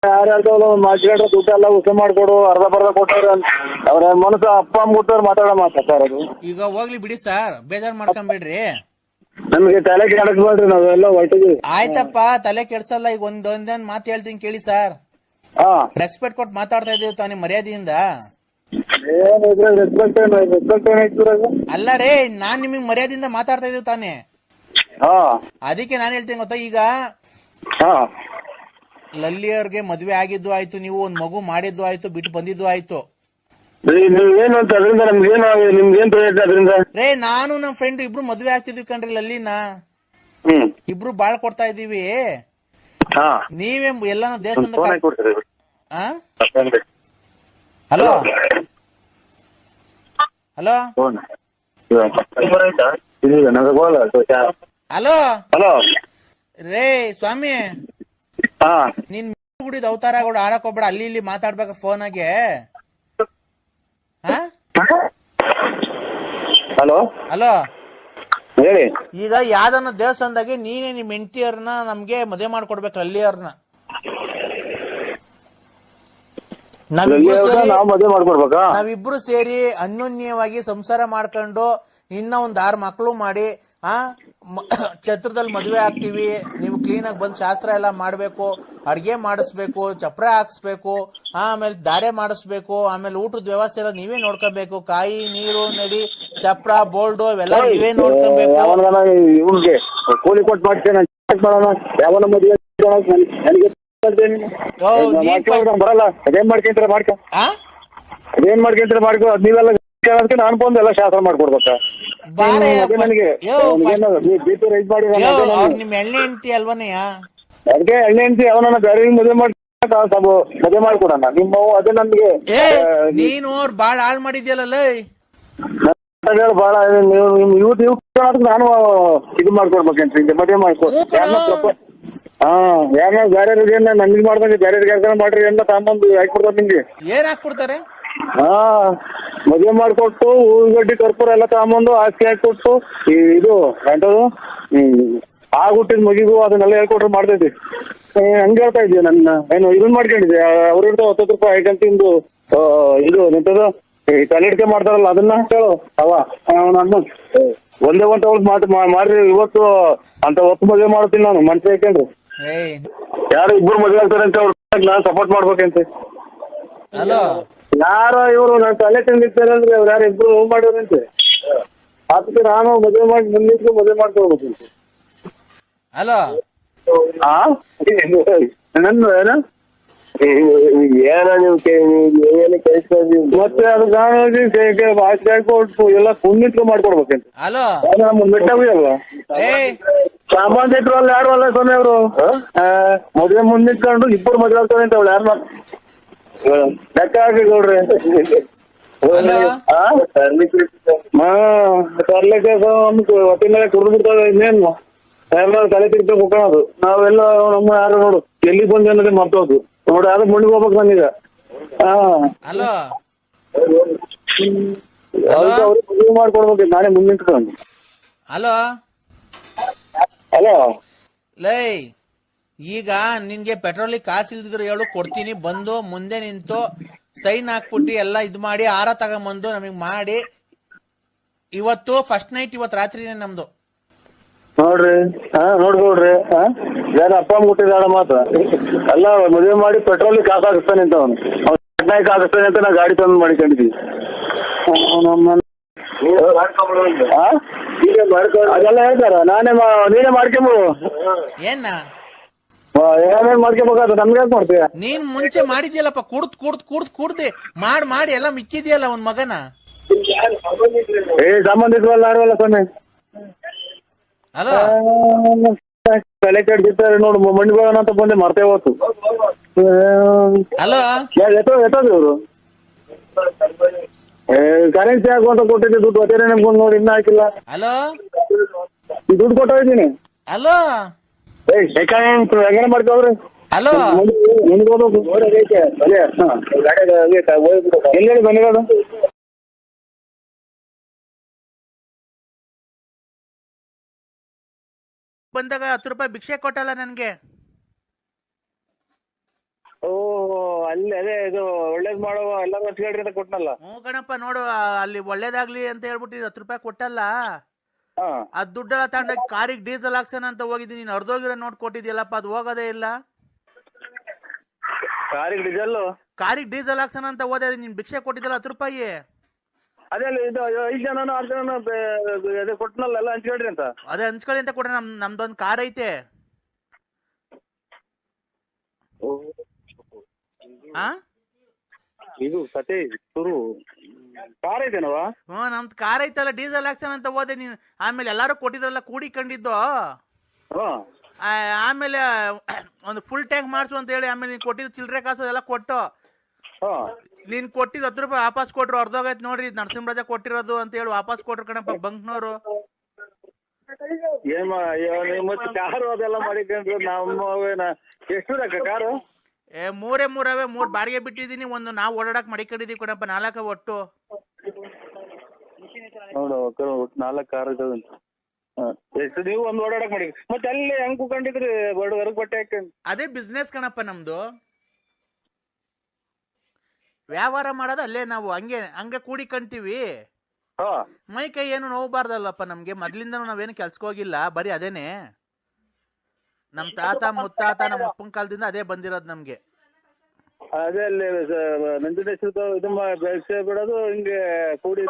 ಯಾರ್ಯಾರ್ದವ್ರು ಮಾತಾಡ್ರೆ ದುಡ್ಡೆಲ್ಲ ಉಸೆ ಮಾಡ್ಕೊಡು ಅರ್ಧ ಬರ್ಧ ಕೊಟ್ಟವ್ರೆ ಅಂತ ಅವ್ರ ಮನಸ್ಸು ಅಪ್ಪ ಅಮ್ಮ ಕೊಟ್ಟವ್ರು ಮಾತಾಡೋ ಮಾತಾಡ್ತಾರ ಅದು. ಈಗ ಹೋಗ್ಲಿ ಬಿಡಿ ಸರ್, ಬೇಜಾರ್ ಮಾಡ್ಕೊಂಬೇಡ್ರಿ. ನಮ್ಗೆ ತಲೆ ಕೆಡಿಸ್ಬೇಡ್ರಿ, ನಾವೆಲ್ಲ ಹೊರಟಿದ್ವಿ. ಆಯ್ತಪ್ಪ, ತಲೆ ಕೆಡ್ಸಲ್ಲ. ಈಗ ಒಂದೊಂದ್ ಮಾತು ಹೇಳ್ತೀನಿ ಕೇಳಿ ಸರ್. ರೆಸ್ಪೆಕ್ಟ್ ಕೊಟ್ಟು ಮಾತಾಡ್ತಾ ಇದೀವಿ ತಾನೇ ಮರ್ಯಾದೆಯಿಂದ. ಅಲ್ಲ ರೇ, ನಾನ್ ನಿಮಗ್ ಮರ್ಯಾದೆಯಿಂದ ಮಾತಾಡ್ತಾ ಇದೀವಿ ತಾನೆ, ಅದಕ್ಕೆ ನಾನ್ ಹೇಳ್ತೀನಿ ಗೊತ್ತಾ. ಈಗ ಲಲ್ಲಿಯವ್ರಿಗೆ ಮದ್ವೆ ಆಗಿದ್ದು ಆಯ್ತು, ನೀವು ಒಂದ್ ಮಗು ಮಾಡಿದ್ದು ಆಯ್ತು, ಬಿಟ್ಟು ಬಂದಿದ್ದು ಆಯ್ತು. ರೇ ನಾನು ನಮ್ ಫ್ರೆಂಡ್ ಇಬ್ರು ಮದ್ವೆ ಆಗ್ತಿದ್ವಿ ಕಣ್ರಿ ಲಲ್ಲಿನ. ಇಬ್ರು ಬಾಳ್ ಕೊಡ್ತಾ ಇದೀವಿ. ನೀವೇ ಎಲ್ಲ ದೇವಸ್ಥಾನದ ಹಲೋ ಹಲೋ ಹಲೋ ಹಲೋ ರೇ ಸ್ವಾಮಿ, ನೀನ್ ಗುಡಿದ ಅವತಾರಗಳು ಆಡಕ್ ಹೋಗ್ಬೇಡ. ಅಲ್ಲಿ ಇಲ್ಲಿ ಮಾತಾಡ್ಬೇಕ ಫೋನಾಗೆ. ಹಲೋ ಹಲೋ ಹೇಳಿ. ಈಗ ಯಾವ್ದನ್ನ ದೇವಸ್ಥಾನದಾಗೆ ನೀನೇ ನಿಮ್ ಹೆಂಡತಿಯವ್ರನ್ನ ನಮ್ಗೆ ಮದುವೆ ಮಾಡ್ಕೊಡ್ಬೇಕು. ಅಲ್ಲಿಯವ್ರನ್ನ ನಾವಿಬ್ರು ಸೇರಿ ಅನ್ಯೋನ್ಯವಾಗಿ ಸಂಸಾರ ಮಾಡ್ಕೊಂಡು ಇನ್ನ ಒಂದ್ 6 ಮಕ್ಳು ಮಾಡಿ ಛತ್ರದಲ್ಲಿ ಮದ್ವೆ ಆಗ್ತೀವಿ. ನೀವು ಕ್ಲೀನ್ ಆಗಿ ಬಂದ್ ಶಾಸ್ತ್ರ ಎಲ್ಲ ಮಾಡ್ಬೇಕು, ಅಡ್ಗೆ ಮಾಡಿಸ್ಬೇಕು, ಚಪ್ರ ಹಾಕ್ಸ್ಬೇಕು, ಆಮೇಲೆ ದಾರೆ ಮಾಡಿಸ್ಬೇಕು, ಆಮೇಲೆ ಊಟದ ವ್ಯವಸ್ಥೆ ಎಲ್ಲ ನೀವೇ ನೋಡ್ಕೊಬೇಕು. ಕಾಯಿ ನೀರು ನಡಿ ಚಪ್ರ ಬೋಲ್ಡು ಅವೆಲ್ಲ ನೀವೇ ನೋಡ್ಕೊಬೇಕು. ಕೂಲಿ ಕೊಟ್ಟು ಮಾಡ್ತೇನೆ ಬರಲ್ಲ. ಅದೇನ್ ಮಾಡ್ಕೊಂತಾರೆ ಮಾಡ್ಕೊ, ಅದೇನ್ ಮಾಡ್ಕೊಂತಾರೆ ಮಾಡ್ಕೊ. ಅದ್ ನೀವೆಲ್ಲ ನಾನು ಬಂದು ಎಲ್ಲ ಶಾಸ್ತ್ರ ಮಾಡ್ಕೊಡ್ಬೇಕಾ? ನಿಮ್ ಎಣ್ಣೆ ಹೆಂಡತಿ ಅಲ್ವನಯ್ಯ? ಅದಕ್ಕೆ ಎಣ್ಣೆ ಹೆಂಡತಿ ಅವನನ್ನ ಬೇರೆ ಮದುವೆ ಮಾಡಿ ಮದುವೆ ಮಾಡ್ಕೊಡೋಣ. ನಿಮ್ಮ ಅದೇ ನಮ್ಗೆ ನೀನು ಅವ್ರು ಬಾಳ ಹಾಳ್ ಮಾಡಿದ್ಯಲ್ಲ. ಬಾಳ ನೀವು ನಾನು ಇದು ಮಾಡ್ಕೊಡ್ಬೇಕಂತ ಮದುವೆ ಮಾಡ್ಕೊಡ್. ಯಾರ ಬೇರೆ ನಮ್ಗೆ ಮಾಡ್ದಂಗೆ ಬೇರೆ ಕೆಲಸ ಮಾಡ್ರಿ ಎಲ್ಲ ತಾಂಬಂದು ಹಾಕೊಡ್ತಾರೆ. ನಿಮ್ಗೆ ಏನ್ ಹಾಕ್ಕೊಡ್ತಾರೆ? ಮದುವೆ ಮಾಡ್ಕೊಟ್ಟು ಉಳ್ಳಗಡ್ಡಿ ಕರ್ಪೂರ ಎಲ್ಲ ತಗೊಂಬಂದು ಹಾಕಿ ಹಾಕೊಟ್ಟು ಇದು ಎಂಟದು ಹುಟ್ಟಿದ ಮಗಿಗೂ ಅದನ್ನೆಲ್ಲ ಹೇಳ್ಕೊಟ್ರೆ ಮಾಡ್ತೈತಿ. ಹಂಗ ಹೇಳ್ತಾ ಇದೀವಿ. ನನ್ನ ಏನು ಇದನ್ ಮಾಡ್ಕೊಂಡಿದ್ದೆ ಅವ್ರ 10 ರೂಪಾಯಿ ಐಟಂತಿಂದು ಇದು ಎಂತದು ತಲೆಡ್ಕೆ ಮಾಡ್ತಾರಲ್ಲ ಅದನ್ನ ಹೇಳು. ನನ್ನ ಒಂದೇ ಮಾತು ಮಾಡ್ರಿ. ಇವತ್ತು ಅಂತ ಹೊತ್ತು ಮದುವೆ ಮಾಡ್ತೀನಿ ನಾನು ಮನ್ಸು ಹಾಕೊಂಡ್ರು. ಯಾರು ಇಬ್ರು ಮದುವೆ ಆಗ್ತಾರೆ ಅಂತ ಅವ್ರ ನಾನ್ ಸಪೋರ್ಟ್ ಮಾಡ್ಬೇಕಂತ. ಯಾರೋ ಇವ್ರು ನಾನು ತಲೆ ತಿಂದಿರ್ತಾರೆ ಅಂದ್ರೆ ಅವ್ರು ಯಾರು ಇಬ್ರು ಮಾಡೋರಂತೆ. ಅದಕ್ಕೆ ನಾನು ಮದುವೆ ಮಾಡಿ ಮುಂದಿಟ್ಟು ಮದುವೆ ಮಾಡ್ಕೊಳ್ಬೇಕಂತೆ. ಹಲೋ ನನ್ನ ಏನ ನೀವು ಮತ್ತೆ ಅದು ಹಾಕೊಟ್ಟು ಎಲ್ಲ ಪುಣ್ಯಕ್ಕೆ ಮಾಡ್ಕೊಡ್ಬೇಕಂತ. ನಮ್ಮ ಮೆಟ್ಟಾಗಿ ಅಲ್ವಾ ಸಾಮಾನ್ಯರು ಅಲ್ಲ ಯಾರು ಅಲ್ಲ ಸ್ವಾಮಿ ಅವರು. ಮದುವೆ ಮುಂದಿಟ್ಕೊಂಡು ಇಬ್ಬರು ಮದುವೆ ಆಗ್ತಾರೆ ಅಂತ ಅವ್ಳು ಯಾರು ಲೆಕ್ಕ ಹಾಕಿ ನೋಡ್ರಿ. ತರ್ಲಿಕ್ಕೆ ಹೊತ್ತಿನ ಮೇಲೆ ಕುಡಿದು ಬಿಡ್ತಾವೆ. ಇನ್ನೇನು ಎಲ್ಲ ತಲೆ ತಿರ್ತ ಕುಕ್ಕೋದು. ನಾವೆಲ್ಲ ನಮ್ಮ ಯಾರು ನೋಡು ಎಲ್ಲಿ ಬಂದು ಅನ್ನೋದೇ ಮರ್ತೋದು ನೋಡಿ. ಯಾರು ಮಣ್ಣಿಗೆ ಹೋಗ್ಬೇಕು ನನಗ. ಮದುವೆ ಮಾಡ್ಕೊಡ್ಬೇಕು ನಾನೇ ಮುಂದಿಟ್ಕೊಂಡು. ಹಲೋ ಹಲೋ ಲೈ, ಈಗ ನಿನ್ಗೆ ಪೆಟ್ರೋಲಿಗೆ ಕಾಸು ಇಲ್ದಿದ್ರು ಹೇಳು, ಕೊಡ್ತೀನಿ. ಬಂದು ಮುಂದೆ ನಿಂತು ಸೈನ್ ಹಾಕ್ಬಿಟ್ಟು ಎಲ್ಲ ಇದ್ ಮಾಡಿ ಆರ ತಗೊಂಬಂದು ನಮಗ್ ಮಾಡಿ. ಇವತ್ತು ಫಸ್ಟ್ ನೈಟ್, ಇವತ್ತು ರಾತ್ರಿನೇ ನಮ್ದು ನೋಡ್ರಿ. ನೋಡ್ಕೊಡ್ರಿ ಯಾರ ಅಪ್ಪ ಅಮ್ಮ ಹುಟ್ಟಿದಾಡ ಮಾತ್ರ ಎಲ್ಲ ಮದುವೆ ಮಾಡಿ ಪೆಟ್ರೋಲಿಗೆ ಕಾಸು ಹಾಕಿಸ್ತಾನೆ ಅಂತ ಅವನು ಪಟ್ನಾಯ್ಕ ಹಾಕಿಸ್ತಾನೆ ಅಂತ ನಾ ಗಾಡಿ ತಂದು ಮಾಡಿಕೊಂಡಿದ್ವಿ. ಅದೆಲ್ಲ ಹೇಳ್ತಾರ. ನೀನೇ ಮಾಡ್ಕೊಂಬೋದು. ಏನೇನ್ ಮಾಡ್ಕೋಬೇಕಾದ ನಮ್ಗೆ ಯಾಕೆ ಮಾಡ್ತೀಯ? ನೀನ್ ಮುಂಚೆ ಮಾಡಿದ್ಯಲ್ಲಪ್ಪ, ಕುಡ್ದೆ ಮಾಡಿ ಎಲ್ಲ ಮಿಕ್ಕಿದ್ಯಲ್ಲ ಒಂದ್ ಮಗನ. ಸಂಬಂಧಿಕರಲ್ಲ ಯಾರಲ್ಲ ಸ್ವಾಮಿ. ಹಲೋ ತಲೆ ಕೆಡ್ತಾರೆ ನೋಡು. ಮಣ್ಣಿಗೋಣ ಅಂತ ಬಂದೆ ಮರ್ತೇ ಹೋತು. ಹಲೋ ಎತ್ತೋದು ಇವರು ಕರೆನ್ಸಿ ಹಾಕುವಂತ ಕೊಟ್ಟಿದ್ದೆ ದುಡ್ಡು ಅದೇನೇ ನಮ್ಗೊಂದು ನೋಡಿ ಇನ್ನ ಹಾಕಿಲ್ಲ. ಹಲೋ ದುಡ್ಡು ಕೊಟ್ಟಿದ್ದೀನಿ. ಹಲೋ ಹೆಂಗ ಮಾಡ್ಕೋವ್ರಿ? ಹಲೋ ಎಲ್ಲಿ ಬಂದಿರೋದು? ಬಂದಾಗ 10 ರೂಪಾಯಿ ಭಿಕ್ಷೆ ಕೊಟ್ಟಲ್ಲ ನನ್ಗೆ. ಓ ಅಲ್ಲಿ ಅದೇ ಇದು ಒಳ್ಳೇದ್ ಮಾಡುವ ಎಲ್ಲರೂ ಹಚ್ಕೊಳ್ರಿ ಅಂತ ಕೊಟ್ನಲ್ಲ. ಹ್ಞೂ ಕಣಪ್ಪ, ನೋಡು ಅಲ್ಲಿ ಒಳ್ಳೇದಾಗ್ಲಿ ಅಂತ ಹೇಳ್ಬಿಟ್ಟು 10 ರೂಪಾಯಿ ಕೊಟ್ಟಲ್ಲ. ಹಾ ಅದ್ ದುಡ್ಡೆಲ್ಲ ತಗೊಂಡೋಗಿ ಕಾರಿಗೆ ಡೀಸೆಲ್ ಹಾಕ್ಸೋಣ ಅಂತ ಹೋಗಿದ್ದೀನಿ. ನೀನು ಅರ್ಧೋಗಿರೋ ನೋಟ್ ಕೊಟ್ಟಿದ್ಯಲ್ಲಪ್ಪ, ಅದು ಹೋಗೋದೇ ಇಲ್ಲ. ಕಾರಿಗೆ ಡೀಸೆಲ್ ಹಾಕ್ಸೋಣ ಅಂತ ಹೋದೆ, ನೀನ್ ಭಿಕ್ಷೆ ಕೊಟ್ಟಿದ್ದಲ್ಲ 10 ರೂಪಾಯಿ. ಅದೇ ಇದು 5 ಜನನೋ 6 ಜನನೋ ಅದೇ ಕೊಟ್ನಲ್ಲ, ಎಲ್ಲ ಹಂಚ್ಕೊಳ್ರಿ ಅಂತ. ಅದೇ ಹಂಚ್ಕೊಳ್ಳಿ ಅಂತ ಕೊಟ್ರೆ ನಮ್ದೊಂದು ಕಾರ್ ಐತೆ. ಇದು ಕತೆ ಶುರು ಕಾರ್ ಐತೆನವ? ಹ್ಞೂ ನಮ್ದು ಕಾರ್ ಐತಲ್ಲ, ಡೀಸೆಲ್ ಹಾಕ್ಸೋಣ ಅಂತ ಹೋದೆ. ನೀನು ಆಮೇಲೆ ಎಲ್ಲಾರು ಕೊಟ್ಟಿದ್ರಲ್ಲ ಕೂಡಿಕೊಂಡಿದ್ದು. ಆಮೇಲೆ ಒಂದು ಫುಲ್ ಟ್ಯಾಂಕ್ ಮಾಡ್ಸು ಅಂತ ಹೇಳಿ ಆಮೇಲೆ ನೀನು ಕೊಟ್ಟಿದ್ದು ಚಿಲ್ಲರೆ ಕಾಸು ಎಲ್ಲ ಕೊಟ್ಟು, ನೀನ್ ಕೊಟ್ಟಿದ್ದು 10 ರೂಪಾಯಿ ವಾಪಸ್ ಕೊಟ್ರು. ಅರ್ಧೋಗೈತ್ ನೋಡ್ರಿ, ನರಸಿಂಹರಾಜ ಕೊಟ್ಟಿರೋದು ಅಂತ ಹೇಳಿ ವಾಪಸ್ ಕೊಟ್ರು ಕಣಪ್ಪ ಬಂಕ್ನವರು. ಮತ್ತೆ ಕಾರು ಅದೆಲ್ಲ ಮಾಡಿಕೊಂಡ್ರು ನಮ್ಮ ಎಷ್ಟು ಕಾರು? 3 ಬಾಡಿಗೆ ಬಿಟ್ಟಿದೀನಿ, ಒಂದು ನಾವು ಓಡಾಡಕ್ ಮಡಿಕೊಂಡಿದೀವಿ ಕಣಪ್ಪ, 4 ಒಟ್ಟು. ನೋಡು 4 ಕಾರ್ ಇದಾವೆ. ಎಷ್ಟು ನೀವು ಒಂದು ಓಡಾಡಕ್ ಮಾಡಿ ಮತ್ತೆ ಅಲ್ಲಿ ಹೆಂಗ್ ಕೂಕೊಂಡಿದ್ರಿ ಹೊರಗ್ ಬಟ್ಟೆ ಹಾಕೊಂಡು? ಅದೇ ಬಿಸ್ನೆಸ್ ಕಣಪ್ಪ ನಮ್ದು. ವ್ಯವಹಾರ ಮಾಡೋದು ಅಲ್ಲೇ ನಾವು ಹಂಗೆ ಕೂಡಿಕೊಂತೀವಿ. ಮೈ ಕೈ ಏನು ನೋವಬಾರ್ದಲ್ಲಪ್ಪ ನಮ್ಗೆ. ಮೊದ್ಲಿಂದನೂ ನಾವೇನು ಕೆಲ್ಸಕ್ಕೆ ಹೋಗಿಲ್ಲ, ಬರೀ ಅದೇನೆ. ನಮ್ ತಾತ ಮುತ್ತಾತ ನಮ್ಮ ಅಪ್ಪನ ಕಾಲದಿಂದ ಅದೇ ಬಂದಿರೋದು ನಮ್ಗೆ. ಅದೇ ಅಲ್ಲಿ ನಂಜುಂಡೇಶ್ವರ ಇದು ಬೆಳೆಸಿ ಬಿಡೋದು ಹಿಂಗೆ ಕೂಡಿ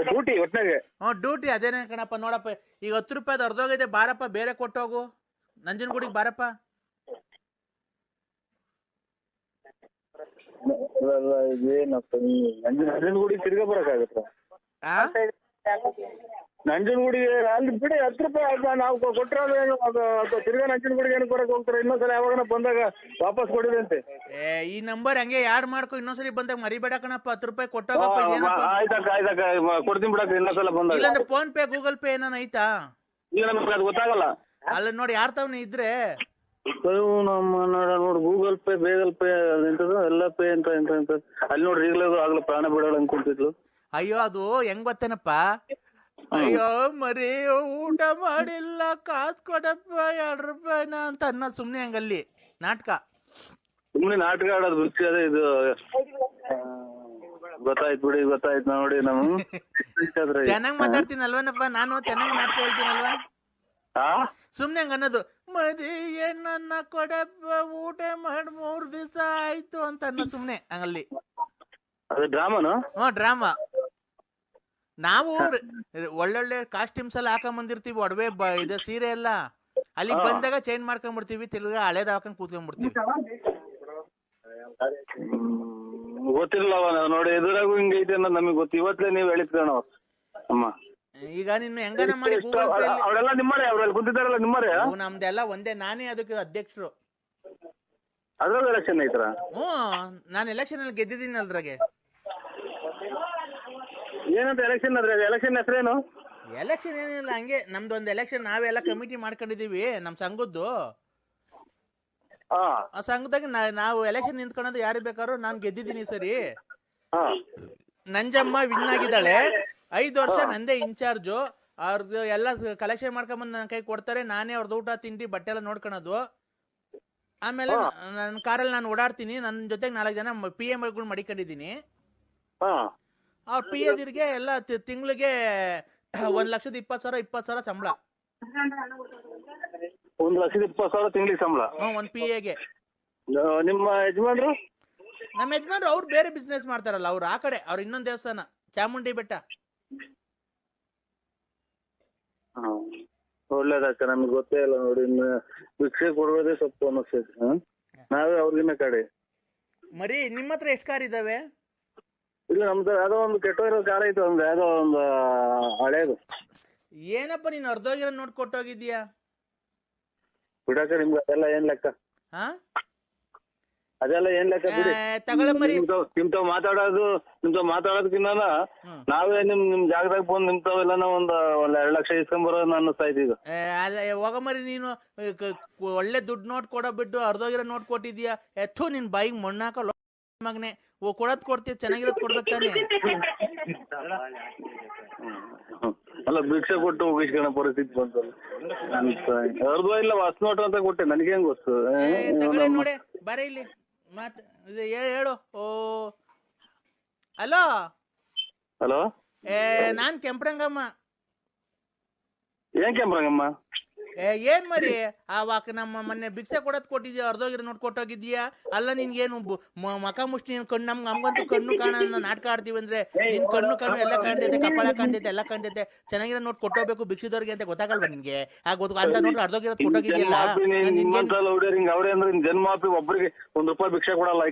ಡ್ಯೂಟಿ ಒಟ್ನಾಗೆ. ಡ್ಯೂಟಿ ಅದೇನೆ ಕಣಪ್ಪ. ನೋಡಪ್ಪ ಈಗ 10 ರೂಪಾಯಿ ಅರ್ಧೋಗೈತೆ, ಬಾರಪ್ಪ ಬೇರೆ ಕೊಟ್ಟೋಗು, ನಂಜನಗೂಡಿಗೆ ಬಾರಪ್ಪ. ಏನಪ್ಪ ನಂಜನಗೂಡಿಗೆ ತಿರ್ಗಾ ಬರಕಾಗತ್ತ? ನಂಜನಗೂಡಿಗೆ ಅಲ್ಲಿ ಬಿಡಿ 10 ರೂಪಾಯಿ ನಾವು ಕೊಟ್ಟಿರೋದು ತಿರ್ಗಾ ನಂಜನಗೂಡಿಗೆ ಏನು ಕೊಡಕ್ ಹೋಗ್ತಾರೆ? ಇನ್ನೊಂದ್ಸಲ ಯಾವಾಗ ಬಂದಾಗ ವಾಪಸ್ ಕೊಡಿದಂತೆ. ಈ ನಂಬರ್ ಹಂಗೆ ಯಾಡ್ ಮಾಡ್ಕೊ, ಇನ್ನೊಂದ್ಸರಿ ಬಂದಾಗ ಮರಿಬೇಡ ಕಣಪ್ಪ. 10 ರೂಪಾಯಿ ಕೊಟ್ಟೋಗಪ್ಪ. ಆಯ್ತಕ್ಕ ಕೊಡ್ತೀನಿ ಬಿಡಕ್ಕ, ಇನ್ನೊಂದ್ಸಲ ಬಂದಾಗ. ಇಲ್ಲಾಂದ್ರೆ ಫೋನ್ ಪೇ ಗೂಗಲ್ ಪೇ ಏನಾನ ಐತಾ? ಈಗ ನಮ್ಗೆ ಅದು ಗೊತ್ತಾಗಲ್ಲ. ಅಲ್ಲ ನೋಡಿ, ಯಾರ್ ತಾವನಿ ಇದ್ರೆ ನಮ್ಮ ನೋಡಿ ಗೂಗಲ್ ಪೇ ಬೇಗಲ್ ಪೇ ಎಂತದ ಎಲ್ಲ ಪೇ ಅಂತ ಅಲ್ಲಿ ನೋಡ್ರಿ ಈಗಲೇ ಆಗ್ಲೂ ಪ್ರಾಣ ಬಿಡೋಳ ಅನ್ಕೊಂತಿದ್ಲು. ಅಯ್ಯೋ ಅದು ಹೆಂಗ್ ಗೊತ್ತೇನಪ್ಪ? ಅಯ್ಯೋ ಮರಿ ಊಟ ಮಾಡಿಲ್ಲ, ಕಾಸು ಕೊಡಪ್ಪ 2 ರೂಪಾಯಿನ ಅಂತ ಅನ್ನೋದು ಸುಮ್ನೆ ಹಂಗಲ್ಲಿ ನಾಟಕ. ಸುಮ್ನೆ ನಾಟಕ ಆಡೋದು ರುಚಿ ಅದೇ ಇದು. ಗೊತ್ತಾಯ್ತು ಬಿಡಿ, ಗೊತ್ತಾಯ್ತು ನೋಡಿ. ನಾವು ಚೆನ್ನಾಗ್ ಮಾತಾಡ್ತೀನಲ್ವನಪ್ಪ ನಾನು, ಚೆನ್ನಾಗಿ ನಾಟಕ ಹೇಳ್ತೀನಲ್ವಾ? ಸುಮ್ನೆ ಹಂಗ ಅನ್ನೋದು, ಮರಿ ಏನನ್ನ ಕೊಡಪ್ಪ ಊಟ ಮಾಡಿ 3 ದಿವಸ ಆಯ್ತು ಅಂತ ಅನ್ನೋ ಸುಮ್ನೆ ಹಂಗಲ್ಲಿ. ಡ್ರಾಮಾನು? ಡ್ರಾಮಾ. ನಾವು ಒಳ್ಳೊಳ್ಳೆ ಕಾಸ್ಟ್ಯೂಮ್ಸ್ ಎಲ್ಲ ಹಾಕೊಂಡ್ ಬಂದಿರ್ತೀವಿ, ಒಡವೆ ಇದು ಸೀರೆ ಎಲ್ಲ. ಅಲ್ಲಿಗೆ ಬಂದಾಗ ಚೇಂಜ್ ಮಾಡ್ಕೊಂಡ್ಬಿಡ್ತೀವಿ, ತಿರ್ಗಾ ಹಳೇದ್ ಹಾಕೊಂಡ್ ಕೂತ್ಕೊಂಡ್ಬಿಡ್ತೀವಿ. ಗೊತ್ತಿಲ್ಲವ ನೋಡಿ, ಎದುರಾಗೂ ಹಿಂಗ ಐತೆ ಅನ್ನೋದು ನಮಗೆ ಗೊತ್ತು. ಇವತ್ತೇ ನೀವ್ ಹೇಳಿದ್ ಕಣ ಅಮ್ಮ. ಈಗ ನಿನ್ನ ಹೆಂಗನ ಮಾಡಿ ಗೂಗಲ್ ಪೇ ಅವರೆಲ್ಲ ನಿಮ್ಮರೇ, ಅವ್ರಲ್ಲಿ ಕೂತಿದ್ದಾರಲ್ಲ ನಿಮ್ಮರೇ? ನಮ್ದೆಲ್ಲ ಒಂದೇ, ನಾನೇ ಅದಕ್ಕೆ ಅಧ್ಯಕ್ಷರು. ಅದ್ರಾಗ ಎಲೆಕ್ಷನ್ ಐತ್ರ? ನಾನು ಎಲೆಕ್ಷನ್ ಅಲ್ಲಿ ಗೆದ್ದಿದ್ದೀನಿ ಅದ್ರಾಗೆ. ಏನಂತ ಎಲೆಕ್ಷನ್ ಅದ್ರಾಗ? ಎಲೆಕ್ಷನ್ ಹೆಸರೇನು? ಎಲೆಕ್ಷನ್ ಏನಿಲ್ಲ, ಹಂಗೆ ನಮ್ದೊಂದು ಎಲೆಕ್ಷನ್ ನಾವೆಲ್ಲ ಕಮಿಟಿ ಮಾಡ್ಕೊಂಡಿದೀವಿ ನಮ್ ಸಂಘದ್ದು. ಆ ಸಂಘದಾಗ ನಾವು ಎಲೆಕ್ಷನ್ ನಿಂತ್ಕೊಳ್ಳೋದು ಯಾರು ಬೇಕಾದ್ರು. ನಾನು ಗೆದ್ದಿದ್ದೀನಿ ಸರಿ. ನಂಜಮ್ಮ ವಿನ್ ಆಗಿದ್ದಾಳೆ. 5 ವರ್ಷ ನಂದೇ ಇನ್ಚಾರ್ಜು. ಅವ್ರದ್ದು ಎಲ್ಲ ಕಲೆಕ್ಷನ್ ಮಾಡ್ಕೊಂಬಂದು ನನ್ನ ಕೈ ಕೊಡ್ತಾರೆ. ನಾನೇ ಅವ್ರದ್ದು ಊಟ ತಿಂಡಿ ಬಟ್ಟೆ ಎಲ್ಲ ನೋಡ್ಕೊಳೋದು. ಆಮೇಲೆ ನನ್ನ ಕಾರಲ್ಲಿ ನಾನು ಓಡಾಡ್ತೀನಿ. ನನ್ನ ಜೊತೆಗೆ 4 ಜನ PA ಗಳು ಮಡಿಕೊಂಡಿದ್ದೀನಿ. ಅವ್ರ PA ದಿರ್ಗೆ ಎಲ್ಲ ತಿಂಗಳಿಗೆ 1,20,000 20,000 ಸಂಬಳ. 1,20,000 ತಿಂಗಳಿಗೆ ಸಂಬಳ? ಒಂದು PA ಗೆ. ನಿಮ್ಮ ಯಜಮಾನ್ರು? ನಮ್ಮ ಯಜಮಾನ್ರು ಅವ್ರು ಬೇರೆ ಬಿಸ್ನೆಸ್ ಮಾಡ್ತಾರಲ್ಲ, ಅವ್ರು ಆ ಕಡೆ. ಅವ್ರ ಇನ್ನೊಂದು ದೇವಸ್ಥಾನ ಚಾಮುಂಡಿ ಬೆಟ್ಟ. ಒಳ್ಳೇದಕ್ಕ, ನಮ್ಗೆ ಗೊತ್ತೇ ಇಲ್ಲ ನೋಡಿ. ಇನ್ನು ಭಿಕ್ಷೆ ಕೊಡೋದೇ ಸ್ವಲ್ಪ ಅನ್ನಿಸ್ತೈತಿ. ನಾವೇ ಅವ್ರಿಗಿನ್ನ ಕಡೆ. ಮರಿ ನಿಮ್ಮ ಹತ್ರ ಎಷ್ಟು ಕಾರ್ ಇದಾವೆ? ಇಲ್ಲ, ನಮ್ದು ಯಾವ್ದೋ ಒಂದು ಕೆಟ್ಟೋಗಿರೋ ಕಾರ್ ಐತೆ, ಒಂದು ಯಾವ್ದೋ ಒಂದು ಹಳೇದು. ಏನಪ್ಪ ನೀನ್ ಅರ್ಧೋಗಿರೋ ನೋಡ್ ಕೊಟ್ಟೋಗಿದ್ಯಾ? ಬಿಡಕ್ಕ, ನಿಮ್ಗೆ ಅದೆಲ್ಲ ಏನ್ ಲೆಕ್ಕ? ಅದೆಲ್ಲ ಏನ್ ಲೆಕ್ಕ ಬಿಡಿ. ತಗೊಳ್ಳ ಮರಿ. ನಿಮ್ತಾವ್ ಮಾತಾಡೋದಕ್ಕಿನ್ನ ನಾವೇ ನಿಮ್ ಜಾಗದಾಗ ಬಂದು ನಿಮ್ತಾವೆಲ್ಲ ಒಂದ್ 2 ಲಕ್ಷ ಇಸ್ಕೊಂಬರೋ ಅನ್ನಿಸ್ತಾ ಇದ್ದೀಗ. ಅಲ್ಲ ಹೋಗ ಮರಿ, ನೀನು ಒಳ್ಳೆ ದುಡ್ಡು ನೋಟ್ ಕೊಡೋ ಬಿಟ್ಟು ಅರ್ಧೋಗಿರೋ ನೋಟ್ ಕೊಟ್ಟಿದ್ಯಾ. ಎತ್ತು ನಿನ್ ಬಾಯಿಗೆ ಮಣ್ಣಾಕ ಮಗನೆ. ಕೊಡೋದ್ ಕೊಡ್ತೀಯ, ಚೆನ್ನಾಗಿರೋದ್ ಕೊಡ್ಬೇಕು ತಾನೆ. ಅಲ್ಲ ಭಿಕ್ಷೆ ಕೊಟ್ಟು ಮುಗಿಸ್ಕೊಳ ಪರಿಸ್ಥಿತಿ ಬಂತಲ್ಲ. ಅರ್ಧ ಇಲ್ಲ ಹೊಸ ನೋಟ್ ಅಂತ ಕೊಟ್ಟೆ, ನನಗೇನ್ ಗೊತ್ತು. ನೋಡಿ ಬರ ಇಲ್ಲಿ ಮಾತ್ ಹೇಳು. ಓ ಹಲೋ ಹಲೋ, ನಾನ್ ಕೆಂಪ್ರಂಗಮ್ಮ. ಏನ್ ಕೆಂಪ್ರಂಗಮ್ಮ? ಏನ್ ಮರಿ, ಆವಾಗ ನಮ್ಮ ಮೊನ್ನೆ ಭಿಕ್ಷೆ ಕೊಡೋದ್ ಕೊಟ್ಟಿದ್ಯಾ, ಅರ್ಧೋಗಿರೋ ನೋಟ್ ಕೊಟ್ಟೋಗಿದ್ಯಾ. ಅಲ್ಲ ನಿನ್ಗೇನು ಮಕ ಮುಷ್ಟಿ ನೀನ್ ಕಣ್ಣು, ನಮ್ಗಂತೂ ಕಣ್ಣು ಕಾಣ ನಾಟಕ ಆಡ್ತೀವಿ ಅಂದ್ರೆ ನಿನ್ ಕಣ್ಣು ಎಲ್ಲ ಕಾಣ್ತೈತೆ, ಕಪಾಳ ಕಾಣ್ತೈತೆ, ಎಲ್ಲ ಕಾಣ್ತೈತೆ. ಚೆನ್ನಾಗಿರೋ ನೋಟ್ ಕೊಟ್ಟೋಗ್ಬೇಕು ಭಿಕ್ಷುದವ್ರಿಗೆ ಅಂತ ಗೊತ್ತಾಗಲ್ವಾ ನಿನ್ಗೆ? ಅಂತ ನೋಟ್ ಅರ್ಧೋಗಿರೋದ್ ಕೊಟ್ಟೋಗಿದ್ಯಲ್ಲ. ಅವ್ರೆ ಅಂದ್ರೆ ಜನ್ಮಾಪಿ ಒಬ್ಬರಿಗೆ ₹1 ಭಿಕ್ಷೆ ಕೊಡಲ್ಲ.